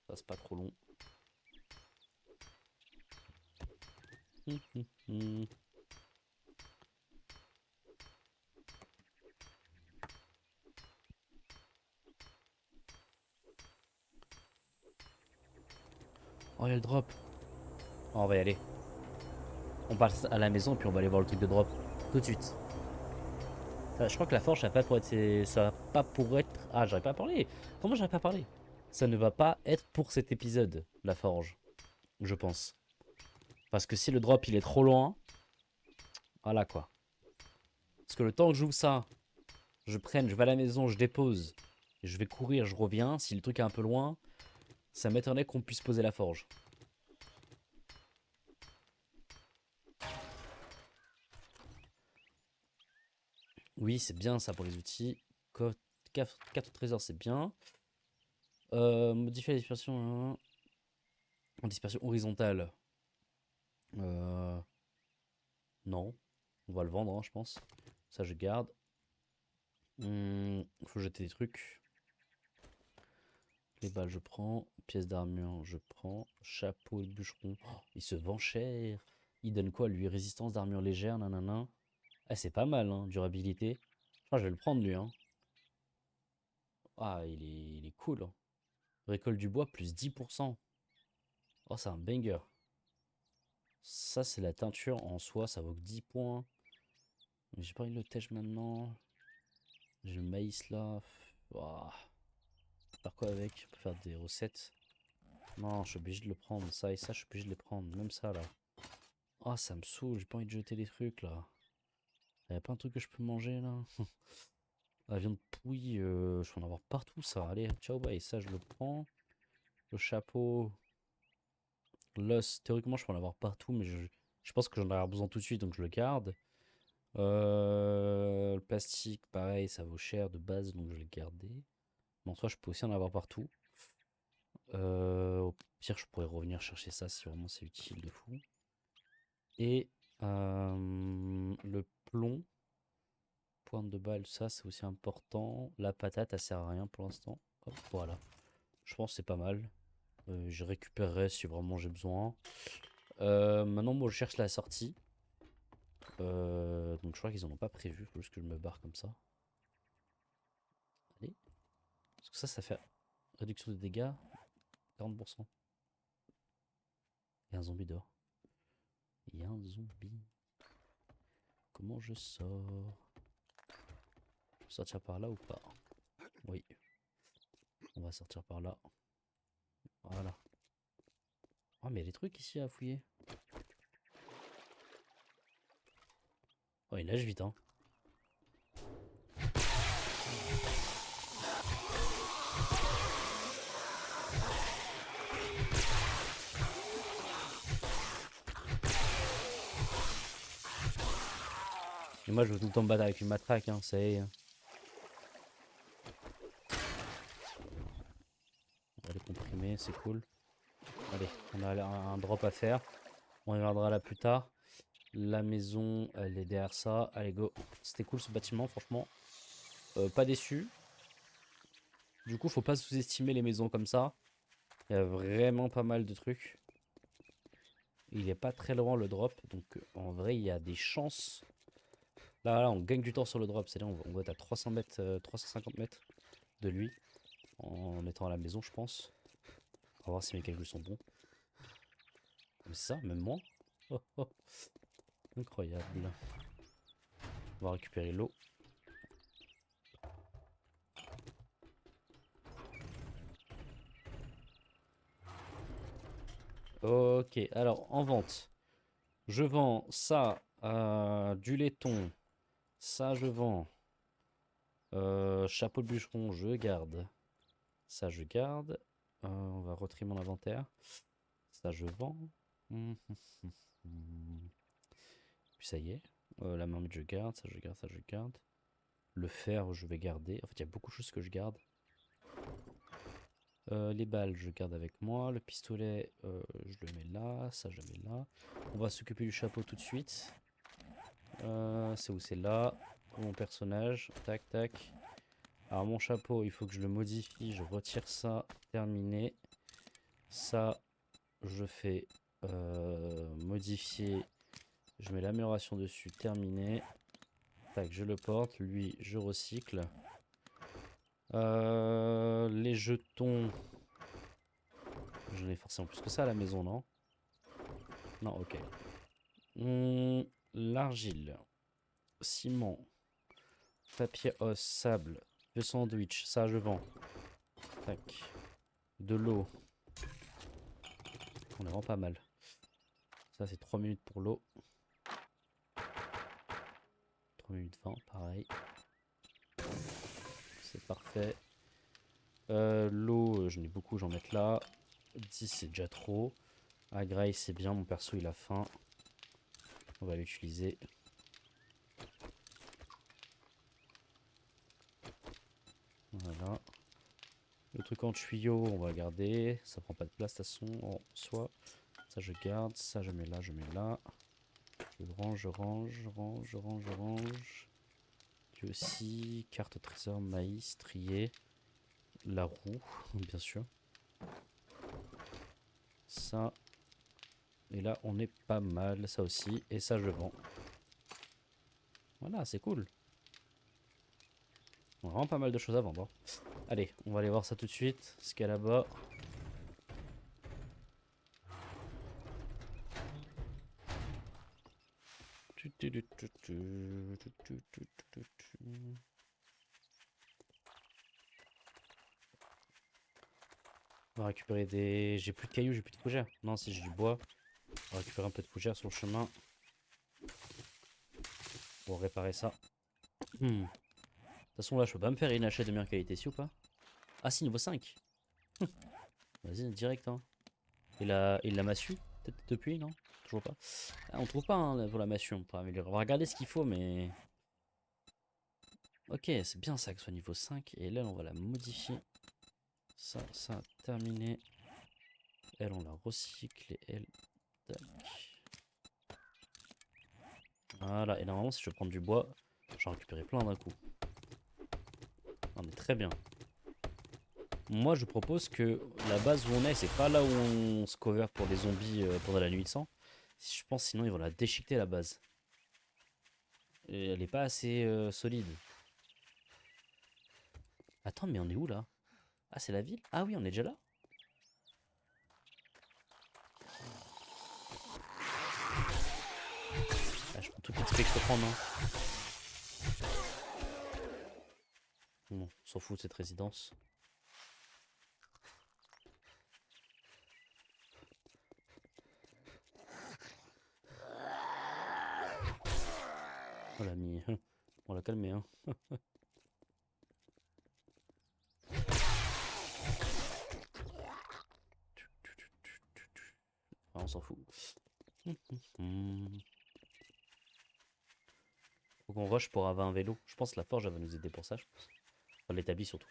Ça, c'est pas trop long. Oh, il y a le drop. Oh, on va y aller. On passe à la maison et puis on va aller voir le truc de drop. Tout de suite. Je crois que la forge, ça va pas pour être. Ça va pas pour être. Ah, j'aurais pas parlé. Comment j'aurais pas parlé? Ça ne va pas être pour cet épisode, la forge. Je pense. Parce que si le drop il est trop loin. Voilà quoi. Parce que le temps que j'ouvre ça, je vais à la maison, je dépose. Je vais courir, je reviens. Si le truc est un peu loin, ça m'étonnerait qu'on puisse poser la forge. Oui, c'est bien ça pour les outils. 4 trésors, c'est bien. Modifier la dispersion. En dispersion horizontale. Non. On va le vendre, hein, je pense. Ça, je garde. Faut jeter des trucs. Les balles, je prends. Pièces d'armure, je prends. Chapeau de bûcheron. Oh, il se vend cher. Il donne quoi, lui? Résistance d'armure légère, nanana. Ah, c'est pas mal, hein. Durabilité. Je crois que je vais le prendre, lui, hein. Ah, il est cool, hein. Récolte du bois, plus 10%. Oh, c'est un banger. Ça, c'est la teinture en soi, ça vaut que 10 points. Mais j'ai pas envie de le tèche maintenant. J'ai le maïs là. Ouah. Faire quoi avec? On peut faire des recettes. Non, je suis obligé de le prendre. Ça et ça, je suis obligé de les prendre. Même ça là. Oh, ça me saoule. J'ai pas envie de jeter les trucs là. Y'a pas un truc que je peux manger là? La viande pouille, je peux en avoir partout ça. Allez, ciao, bye. Ça, je le prends. Le chapeau. L'os, théoriquement, je peux en avoir partout, mais je pense que j'en ai avoir besoin tout de suite, donc je le garde. Le plastique, pareil, ça vaut cher de base, donc je vais le garder. Mais en soi, je peux aussi en avoir partout. Au pire, je pourrais revenir chercher ça si vraiment c'est utile de fou. Et le plomb, pointe de balle, ça c'est aussi important. La patate, elle sert à rien pour l'instant. Hop, voilà. Je pense que c'est pas mal. Je récupérerai si vraiment j'ai besoin. Maintenant, moi je cherche la sortie. Donc je crois qu'ils en ont pas prévu. Faut juste que je me barre comme ça. Allez. Parce que ça fait réduction des dégâts. 40%. Il y a un zombie dehors. Il y a un zombie. Comment je sors? Je peux sortir par là ou pas? Oui. On va sortir par là. Voilà. Oh mais il y a des trucs ici à fouiller. Oh il nage vite hein. Et moi je veux tout le temps me battre avec une matraque hein, ça y est. On va les comprimer, c'est cool. Allez, on a un drop à faire. On regardera là plus tard. La maison, elle est derrière ça. Allez, go. C'était cool ce bâtiment, franchement. Pas déçu. Du coup, faut pas sous-estimer les maisons comme ça. Il y a vraiment pas mal de trucs. Il est pas très loin le drop, donc en vrai il y a des chances. Là, on gagne du temps sur le drop, c'est-à-dire on va être à 300 mètres, 350 mètres de lui, en étant à la maison je pense. On va voir si mes calculs sont bons. Mais c'est ça, même moins. Oh, oh. Incroyable. On va récupérer l'eau. Ok, alors en vente, je vends ça à du laiton. Ça, je vends. Chapeau de bûcheron, je garde. Ça, je garde. On va retrier mon inventaire. Ça, je vends. Puis ça y est. La marmite, je garde. Ça, je garde. Ça, je garde. Le fer, je vais garder. En fait, il y a beaucoup de choses que je garde. Les balles, je garde avec moi. Le pistolet, je le mets là. Ça, je le mets là. On va s'occuper du chapeau tout de suite. C'est où? C'est là. Mon personnage. Tac, tac. Alors, mon chapeau, il faut que je le modifie. Je retire ça. Terminé. Ça, je fais modifier. Je mets l'amélioration dessus. Terminé. Tac, je le porte. Lui, je recycle. Les jetons. J'en ai forcément plus que ça à la maison, non? Non, ok. L'argile. Ciment. Papier os. Sable. Le sandwich. Ça, je vends. Tac. De l'eau. On est vraiment pas mal. Ça, c'est 3 minutes pour l'eau. 3 minutes 20, pareil. C'est parfait. L'eau, j'en ai beaucoup, j'en mets là. 10, c'est déjà trop. Ah, Grace, c'est bien, mon perso, il a faim. On va l'utiliser. Voilà. Le truc en tuyau, on va garder. Ça prend pas de place, de toute façon, en soi. Ça, je garde. Ça, je mets là, je mets là. Je range, je range, je range, je range, je range. Puis aussi, carte au trésor, maïs, trier. La roue, bien sûr. Ça. Et là, on est pas mal, ça aussi. Et ça, je vends. Voilà, c'est cool. On a vraiment pas mal de choses à vendre. Allez, on va aller voir ça tout de suite. Ce qu'il y a là-bas. On va récupérer des... J'ai plus de cailloux, j'ai plus de fougères. Non, si j'ai du bois. On va récupérer un peu de fougères sur le chemin. Pour réparer ça. De toute façon, là, je peux pas me faire une achat de meilleure qualité, si ou pas? Ah si, niveau 5. Vas-y, direct, hein. Il l'a massue, peut-être depuis, non? Toujours pas. Ah, on trouve pas, hein, pour la massue, on peut améliorer. On va regarder ce qu'il faut, mais... Ok, c'est bien ça que ce soit niveau 5. Et là, on va la modifier. Ça, terminé. Elle, on la recycle. Et elle, tac. Voilà, et normalement, si je veux prendre du bois, j'en récupérer plein d'un coup. On est très bien. Moi, je propose que la base où on est, c'est pas là où on se cover pour des zombies pendant la nuit de sang. Je pense sinon ils vont la déchiqueter la base. Et elle est pas assez solide. Attends, mais on est où là? Ah, c'est la ville? Ah oui, on est déjà là? Ah, je prends toute l'XP que je peux prendre, hein. Bon, on s'en fout de cette résidence. On l'a mis. On l'a calmé, hein. Ah, on s'en fout. Faut qu'on rush pour avoir un vélo. Je pense que la forge elle va nous aider pour ça, je pense. Enfin, l'établi surtout.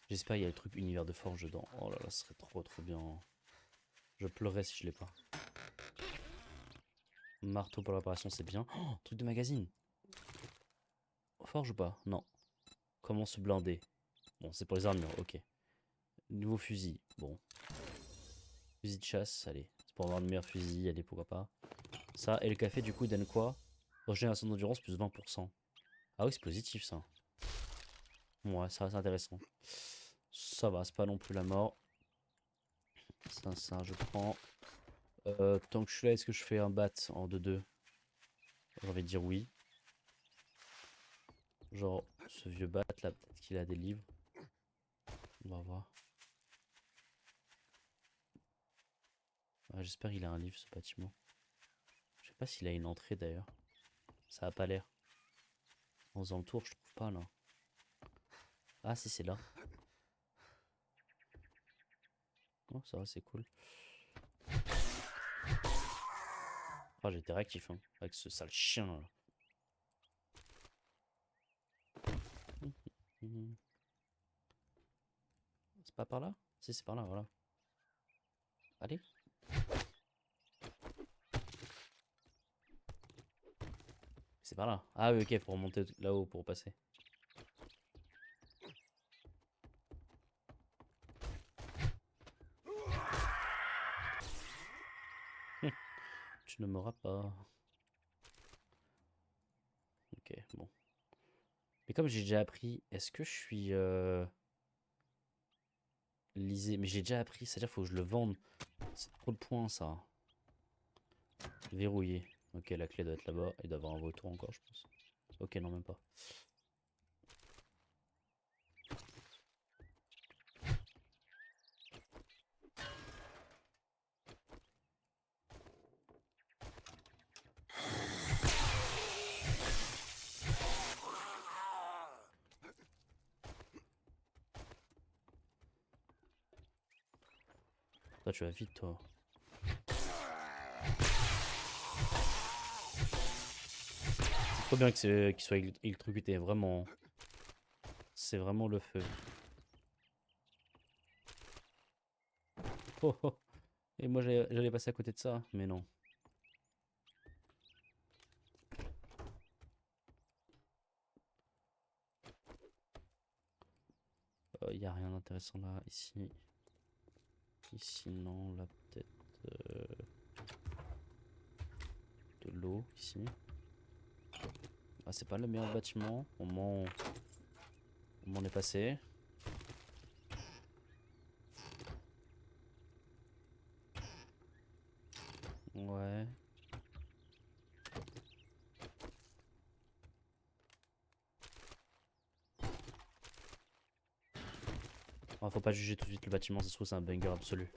J'espère qu'il y a le truc univers de forge dedans. Oh là là, ce serait trop trop bien. Je pleurais si je l'ai pas. Marteau pour l'opération, c'est bien. Oh, truc de magazine. Forge ou pas? Non. Comment se blinder? Bon, c'est pour les armures, ok. Nouveau fusil, bon. Fusil de chasse, allez. pour avoir le meilleur fusil, allez, pourquoi pas. Ça, et le café, du coup, donne quoi? Régénération d'endurance plus 20%. Ah oui, c'est positif, ça. Ouais, ça, c'est intéressant. Ça va, c'est pas non plus la mort. Ça, je prends. Tant que je suis là, est-ce que je fais un bat en 2-2? J'ai envie de dire oui. Genre, ce vieux bat là, peut-être qu'il a des livres. On va voir. Ouais, j'espère qu'il a un livre, ce bâtiment. Je sais pas s'il a une entrée d'ailleurs. Ça a pas l'air. En faisant le tour, je trouve pas là. Ah, si, c'est là. Oh, ça va, c'est cool. Ah, j'étais réactif, hein, avec ce sale chien là. C'est pas par là? Si, c'est par là, voilà. Allez. C'est par là. Ah oui, ok, faut remonter là-haut pour passer. Tu ne m'auras pas. Ok, bon. Mais comme j'ai déjà appris, est-ce que je suis lisé? Mais j'ai déjà appris, c'est-à-dire faut que je le vende. C'est trop le point ça. Verrouillé. Ok, la clé doit être là-bas. Il doit y avoir un vautour encore, je pense. Ok, non, même pas. Toi, tu vas vite, toi. C'est trop bien qu'il soit électrocuté, vraiment. C'est vraiment le feu. Oh, oh. Et moi, j'allais passer à côté de ça, mais non. Il n'y a rien d'intéressant là, ici. Ici, non. Là, peut-être de l'eau, ici. Ah, c'est pas le meilleur bâtiment. Au moins, on est passé. Ouais. Ah, faut pas juger tout de suite le bâtiment, ça se trouve, c'est un banger absolu.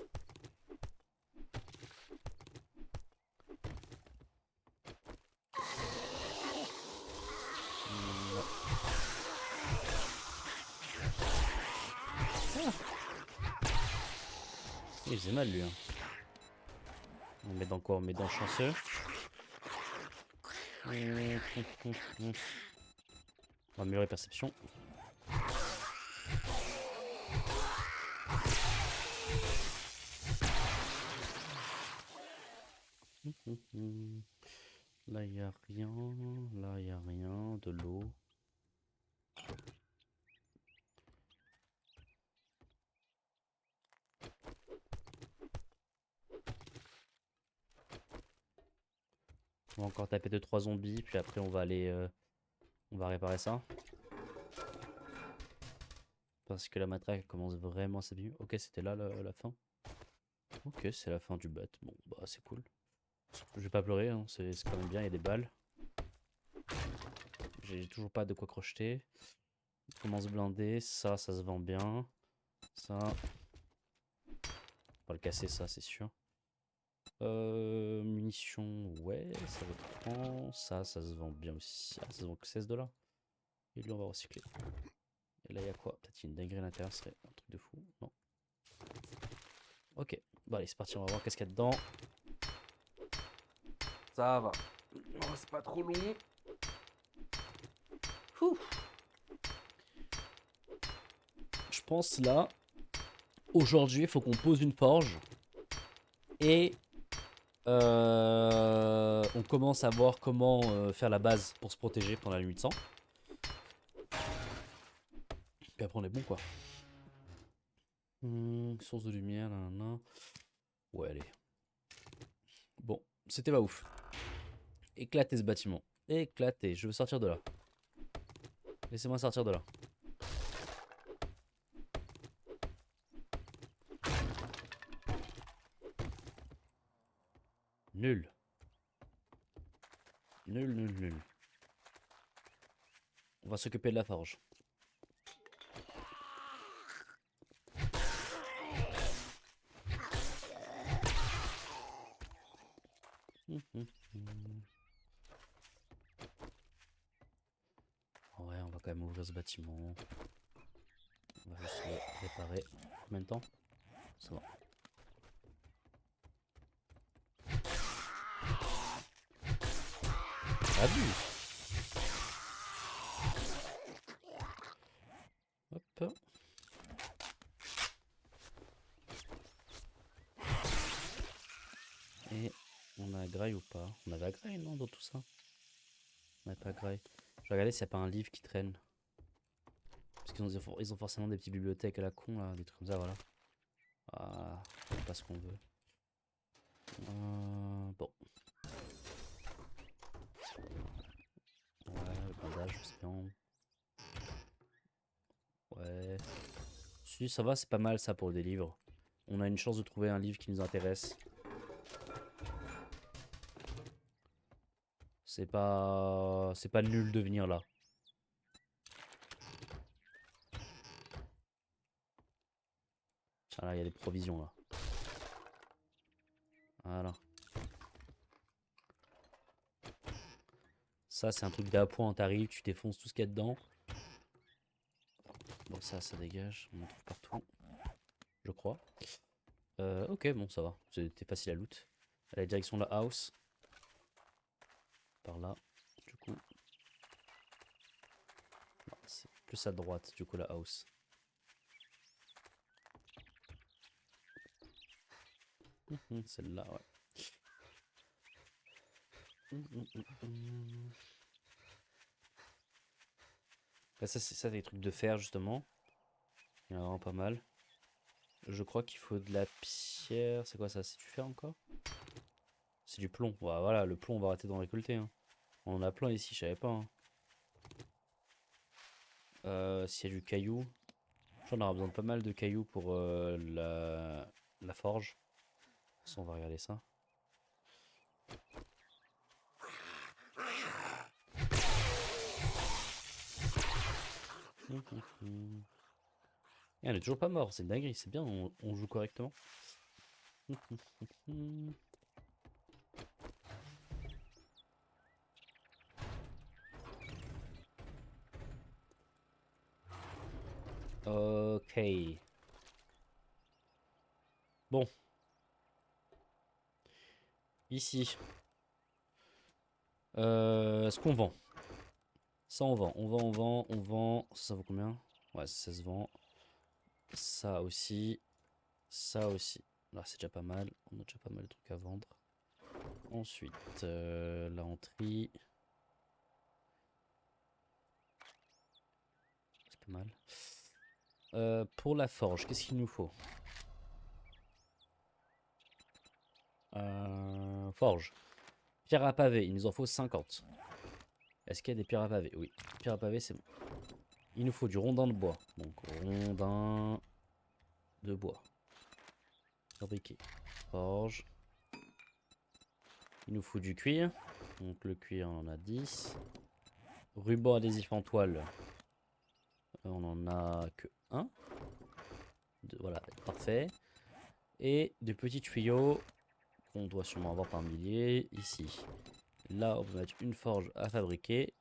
Ouais. Il faisait mal, lui. Hein. On met dans quoi? On met dans chanceux. On va améliorer perception. Là, il n'y a rien. Là, il n'y a rien. De l'eau. On va encore taper 2-3 zombies. Puis après, on va aller. On va réparer ça. Parce que la matraque commence vraiment à s'abîmer. Ok, c'était là la fin. Ok, c'est la fin du bat. Bon, bah, c'est cool. Je vais pas pleurer, hein. C'est quand même bien. Il y a des balles. J'ai toujours pas de quoi crocheter. Il commence blindé. Ça se vend bien. Ça. On va le casser, ça, c'est sûr. Munitions, ouais, ça reprend. Ça se vend bien aussi. Ah, ça se vend que 16 $. Et lui, on va recycler. Et là, il y a quoi? Peut-être une dinguerie à l'intérieur, ce serait un truc de fou. Non. Ok. Bon, allez, c'est parti, on va voir qu'est-ce qu'il y a dedans. Ça va. Non, c'est pas trop long. Ouh. Je pense là, aujourd'hui, il faut qu'on pose une forge. Et on commence à voir comment faire la base pour se protéger pendant la nuit de sang. Puis après on est bon quoi. Source de lumière, là. Ouais allez. Bon, c'était pas ouf. Éclater ce bâtiment. Éclater. Je veux sortir de là. Laissez-moi sortir de là. Nul. Nul, nul, nul. On va s'occuper de la forge. Ouais, on va quand même ouvrir ce bâtiment. On va juste le réparer. Combien de temps? Ça va. Abuse. Hop. Et on a graille ou pas? On avait graille, non, dans tout ça? On n'avait pas graille. Je vais regarder s'il n'y a pas un livre qui traîne. Parce qu'ils ont forcément des petites bibliothèques à la con, là, des trucs comme ça, voilà. Ah, c'est pas ce qu'on veut. Bon. Ouais, le bandage, c'est bien. Ouais. Si, ça va, c'est pas mal ça pour des livres. On a une chance de trouver un livre qui nous intéresse. C'est pas nul de venir là. Tiens, là, il y a des provisions là. Voilà. Ça, c'est un truc d'appoint. T'arrives, tu défonces tout ce qu'il y a dedans. Bon, ça dégage. On en trouve partout. Je crois. Ok, bon, ça va. C'était facile à loot. Allez, direction la house. Par là. Du coup. C'est plus à droite, du coup, la house. Celle-là, ouais. Là, ça, c'est ça, des trucs de fer, justement. Il y en a vraiment pas mal. Je crois qu'il faut de la pierre. C'est quoi ça? C'est du fer encore? C'est du plomb. Ouais, voilà, le plomb, on va arrêter d'en récolter. Hein. On en a plein ici, je savais pas. Hein. S'il y a du caillou. On aura besoin de pas mal de cailloux pour la forge. De toute façon, on va regarder ça. Et on est toujours pas mort, c'est dingue, c'est bien, on joue correctement. Ok. Bon. Ici. Ce qu'on vend. Ça on vend, on vend. Ça vaut combien? Ouais, ça se vend. Ça aussi. Ça aussi. Là c'est déjà pas mal. On a déjà pas mal de trucs à vendre. Ensuite, la entrée. C'est pas mal. Pour la forge, qu'est-ce qu'il nous faut? Forge. Pierre à pavé, il nous en faut 50. Est-ce qu'il y a des pierres à pavé? Oui. Pierre à pavé, c'est bon. Il nous faut du rondin de bois. Donc, rondin de bois. Fabriqué. Forge. Il nous faut du cuir. Donc, le cuir, on en a 10. Ruban adhésif en toile. On en a que 1. Voilà, parfait. Et des petits tuyaux qu'on doit sûrement avoir par milliers. Ici. Là, on va mettre une forge à fabriquer.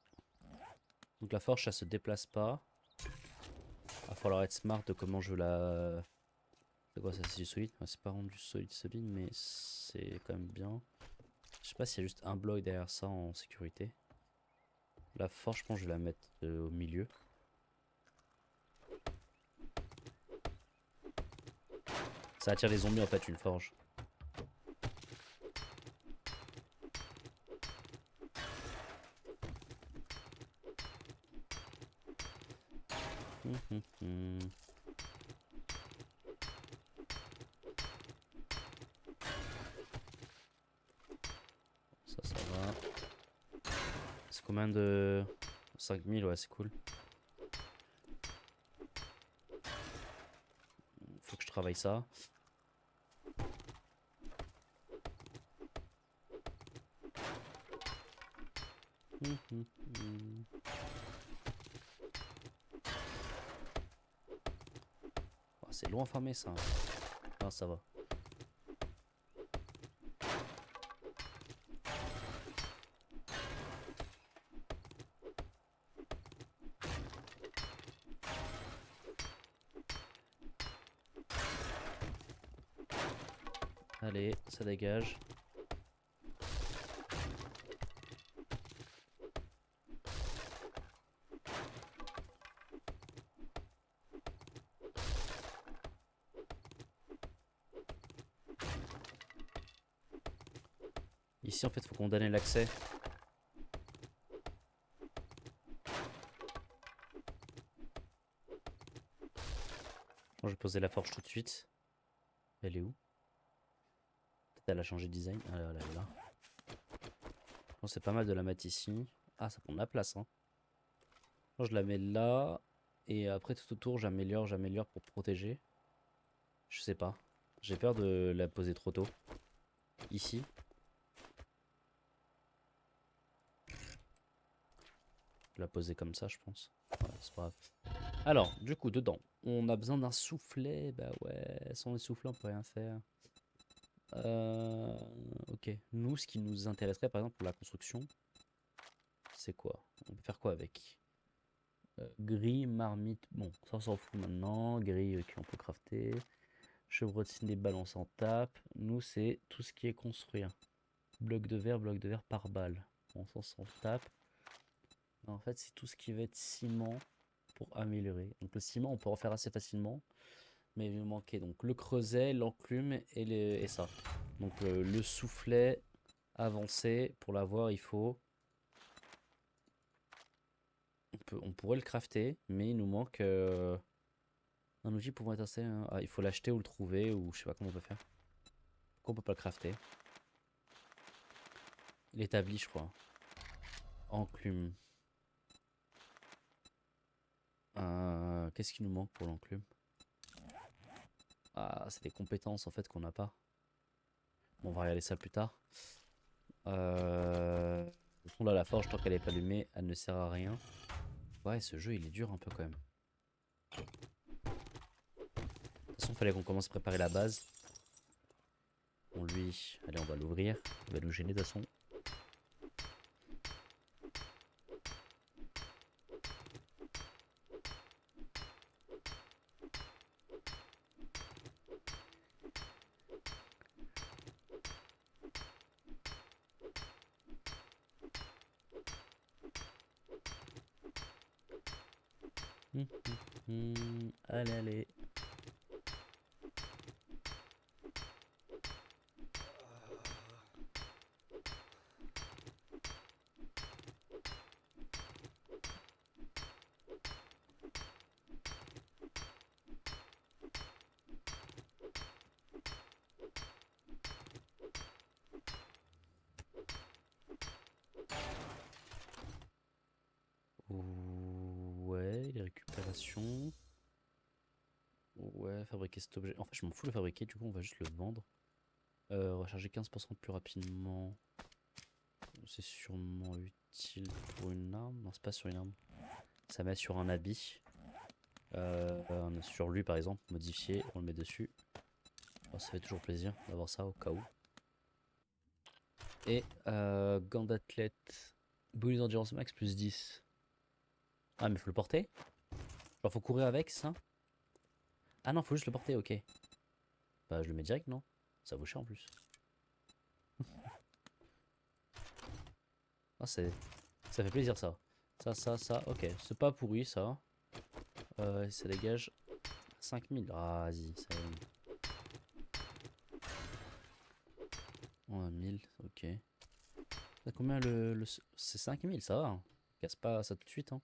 Donc la forge, ça se déplace pas. Il va falloir être smart de comment je la... C'est quoi ça? C'est du solide? C'est pas vraiment du solide, mais c'est quand même bien. Je sais pas s'il y a juste un bloc derrière ça en sécurité. La forge, je pense que je vais la mettre au milieu. Ça attire les zombies en fait, une forge. combien de... 5000, ouais, c'est cool. Faut que je travaille ça. Oh, c'est long à farmer ça. Ah, ça va. Allez, ça dégage. Ici, en fait, faut qu'on donne l'accès. Je vais poser la forge tout de suite. Elle est où? Peut-être elle a changé de design. Ah, elle est là. Bon, c'est pas mal de la mettre ici. Ah, ça prend de la place, hein. Bon, je la mets là. Et après, tout autour, j'améliore pour protéger. Je sais pas. J'ai peur de la poser trop tôt. Ici. Je la poser comme ça, je pense. Ouais, c'est pas grave. Alors, du coup, dedans, on a besoin d'un soufflet. Bah ouais, sans le soufflet, on peut rien faire. Ok. Nous, ce qui nous intéresserait, par exemple, pour la construction, c'est quoi? On peut faire quoi avec? Grille, marmite. Bon, ça, on s'en fout maintenant. Grille, ok, on peut crafter. Chevrotine, balance en tape. Nous, c'est tout ce qui est construire. Bloc de verre par balle. Bon, ça, on s'en tape. En fait, c'est tout ce qui va être ciment pour améliorer. Donc, le ciment, on peut en faire assez facilement. Mais il nous manquait donc le creuset, l'enclume et ça. Donc, le soufflet avancé, pour l'avoir, il faut. On pourrait le crafter, mais il nous manque un outil pouvant être assez. Ah, il faut l'acheter ou le trouver, ou je sais pas comment on peut faire. Pourquoi on peut pas le crafter? Il est établi, je crois. Enclume. Qu'est-ce qui nous manque pour l'enclume? Ah, c'est des compétences en fait qu'on n'a pas. Bon, on va regarder ça plus tard. Au fond, là, la forge, tant qu'elle est pas allumée, elle ne sert à rien. Ouais, ce jeu, il est dur un peu quand même. De toute façon, il fallait qu'on commence à préparer la base. Bon, lui, allez, on va l'ouvrir. Il va nous gêner de toute façon. Allez, allez. Ouais, les récupérations. Ouais, fabriquer cet objet. En fait, je m'en fous de le fabriquer, du coup, on va juste le vendre. Recharger 15% plus rapidement. C'est sûrement utile pour une arme. Non, c'est pas sur une arme. Ça met sur un habit. Sur lui, par exemple, modifié, on le met dessus. Oh, ça fait toujours plaisir d'avoir ça au cas où. Et gants d'athlète. Bonus d'endurance max plus 10. Ah, mais faut le porter? Genre, faut courir avec ça? Ah non, faut juste le porter, ok. Bah, je le mets direct, non? Ça vaut cher en plus. Ah, ça fait plaisir ça. Ça, ok. C'est pas pourri ça. Ça dégage 5000. Ah, vas-y, ça va. 1000, ok. Ça combien c'est 5000, ça va. Hein. Casse pas ça tout de suite. Hein.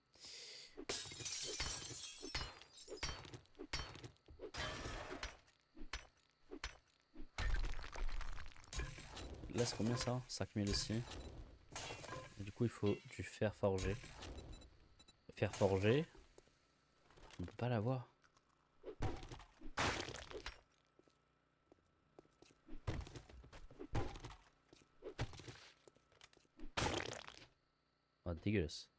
Là, c'est combien ça? 5000 aussi. Et du coup, il faut du fer forgé. Fer forgé. On peut pas l'avoir. Oh, dégueulasse.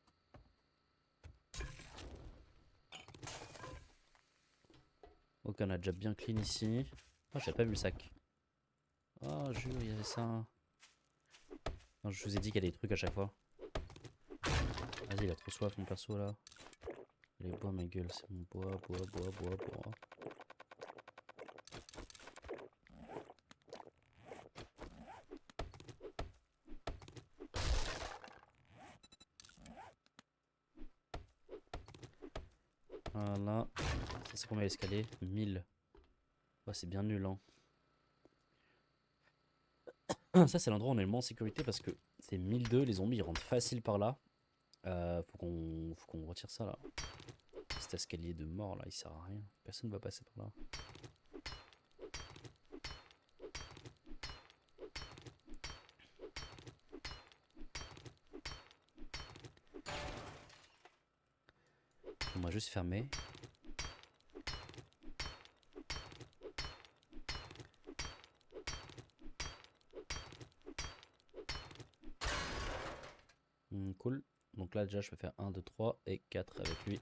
Ok, on a déjà bien clean ici. Oh, j'avais pas vu le sac. Oh, jure, il y avait ça. Non, je vous ai dit qu'il y a des trucs à chaque fois. Vas-y, il a trop soif, mon perso, là. Allez, bois, ma gueule, c'est mon bois. Voilà. Ça, c'est combien l'escalier? 1000. Ouais, c'est bien nul, hein. Ça, c'est l'endroit où on est le moins en sécurité parce que c'est 1002, les zombies ils rentrent facile par là. Faut qu'on retire ça là. Cet escalier de mort là, il sert à rien. Personne va passer par là. On va juste fermer. Cool. Donc là déjà je peux faire 1, 2, 3 et 4 avec lui.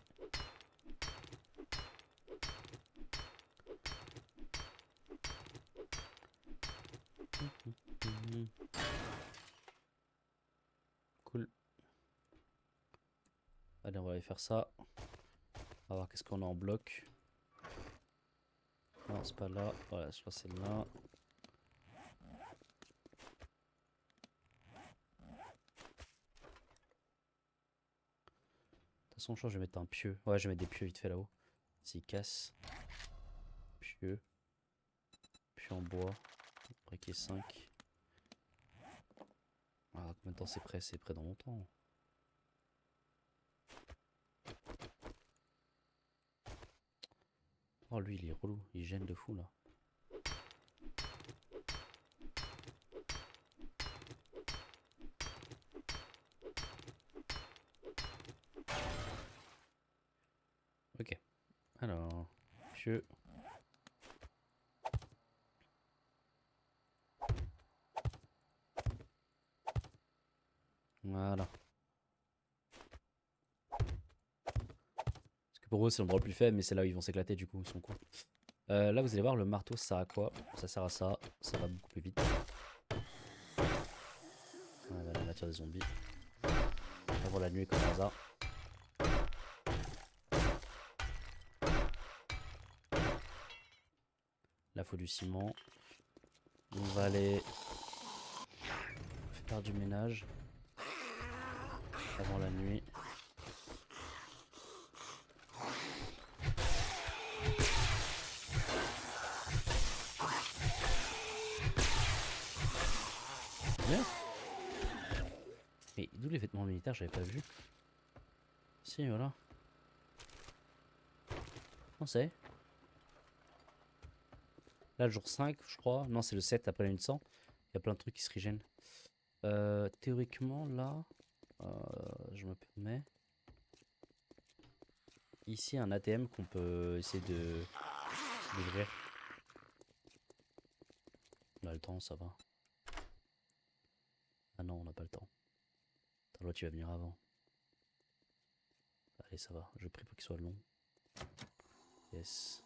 Cool. Allez, on va aller faire ça. On va voir qu'est-ce qu'on a en bloc. Non, c'est pas là. Voilà, je crois que c'est là. De toute façon, je crois que je vais mettre un pieu. Ouais, je vais mettre des pieux vite fait là-haut. S'il casse. Pieux. Pieux en bois. Briquet 5. Ah, combien de temps c'est prêt? C'est prêt dans longtemps. Oh, lui, il est relou. Il gêne de fou, là. Ok. Alors, pieux. Voilà. Parce que pour eux, c'est l'endroit le plus faible, mais c'est là où ils vont s'éclater, du coup, ils sont cons. Là, vous allez voir, le marteau, ça sert à quoi? Ça sert à ça. Ça va beaucoup plus vite. Voilà, on attire des zombies. Avant la nuit, comme par hasard. Là, faut du ciment. On va aller faire du ménage avant la nuit. Bien. Mais d'où les vêtements militaires? J'avais pas vu. Si, voilà. On sait. Là, le jour 5, je crois. Non, c'est le 7 après la nuit de sang. Il y a plein de trucs qui se régènent. Théoriquement, là, je me permets. Ici, un ATM qu'on peut essayer d'ouvrir. On a le temps, ça va. Ah non, on n'a pas le temps. Attends, l'autre, tu vas venir avant. Allez, ça va. Je prie pour qu'il soit long. Yes.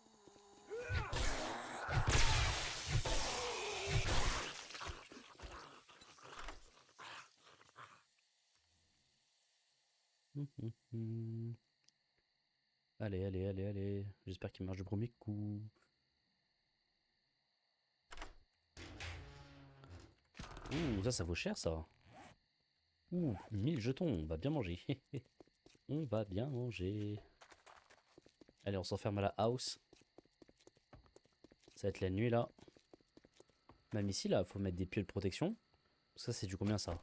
Allez, allez, allez, allez. J'espère qu'il marche du premier coup. Ouh, ça vaut cher, ça. Ouh, 1000 jetons. On va bien manger. On va bien manger. Allez, on s'enferme à la house. Ça va être la nuit, là. Même ici, là, faut mettre des pieux de protection. Ça, c'est du combien, ça?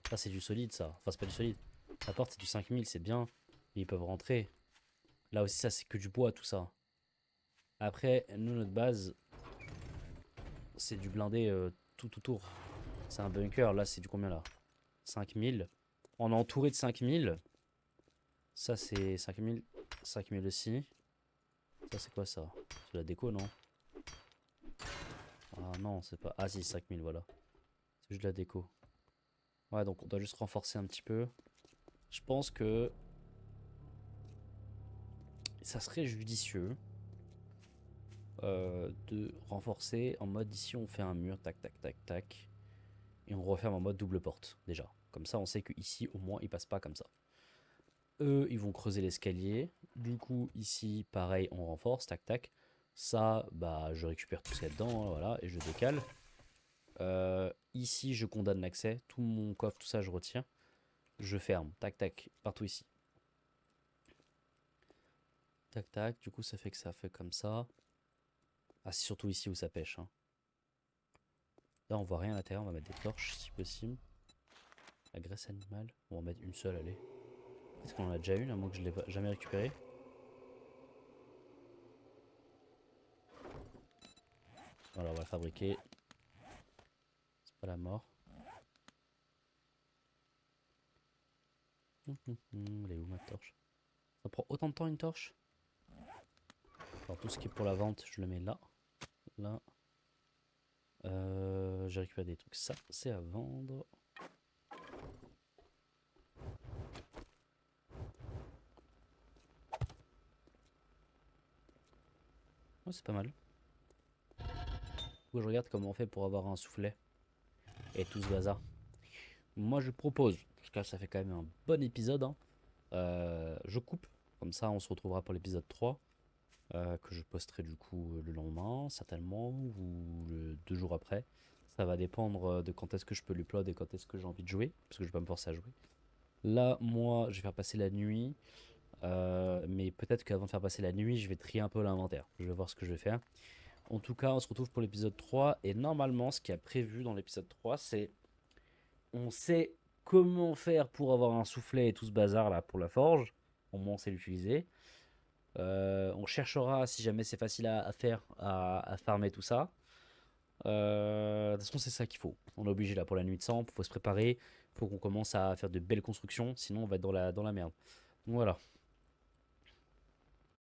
Ça, c'est du solide, ça. Enfin, c'est pas du solide. La porte, c'est du 5000, c'est bien. Ils peuvent rentrer. Là aussi, ça, c'est que du bois, tout ça. Après, nous, notre base, c'est du blindé tout autour. C'est un bunker. Là, c'est du combien, là? 5000. On est entouré de 5000. Ça, c'est 5000. 5000 aussi. Ça, c'est quoi ça? C'est la déco, non? Ah non, c'est pas... Ah si, 5000, voilà. C'est juste la déco. Ouais, donc on doit juste renforcer un petit peu. Je pense que ça serait judicieux de renforcer en mode ici on fait un mur, tac, tac, tac, tac. Et on referme en mode double porte, déjà. Comme ça, on sait que ici au moins, ils passent pas comme ça. Eux, ils vont creuser l'escalier. Du coup, ici, pareil, on renforce, tac, tac. Ça, bah, je récupère tout ce qu'il y a dedans, hein, voilà, et je décale. Ici, je condamne l'accès. Tout mon coffre, tout ça, je retire. Je ferme, tac, tac, partout ici. Tac, tac, du coup, ça fait que ça fait comme ça. Ah, c'est surtout ici où ça pêche, hein. Là, on voit rien à l'intérieur, on va mettre des torches si possible. La graisse animale, on va en mettre une seule, allez. Peut-être qu'on en a déjà une, à moins que je ne l'ai jamais récupérée. Voilà, on va fabriquer. C'est pas la mort. Elle est où ma torche? Ça prend autant de temps une torche? Alors tout ce qui est pour la vente, je le mets là. Là. J'ai récupéré des trucs. Ça, c'est à vendre. Ouais, c'est pas mal. Je regarde comment on fait pour avoir un soufflet. Et tout ce bazar. Moi, je propose, parce que là, ça fait quand même un bon épisode, hein. Je coupe. Comme ça, on se retrouvera pour l'épisode 3. Que je posterai du coup le lendemain, certainement, ou le 2 jours après. Ça va dépendre de quand est-ce que je peux l'upload et quand est-ce que j'ai envie de jouer, parce que je vais pas me forcer à jouer. Là, moi, je vais faire passer la nuit, mais peut-être qu'avant de faire passer la nuit, je vais trier un peu l'inventaire. Je vais voir ce que je vais faire. En tout cas, on se retrouve pour l'épisode 3, et normalement, ce qui a prévu dans l'épisode 3, c'est... On sait comment faire pour avoir un soufflet et tout ce bazar là pour la forge. Au moins, on sait l'utiliser. On cherchera si jamais c'est facile à faire, à farmer tout ça. De toute façon, c'est ça qu'il faut. On est obligé là pour la nuit de sang, il faut se préparer, il faut qu'on commence à faire de belles constructions, sinon on va être dans la merde. Donc voilà.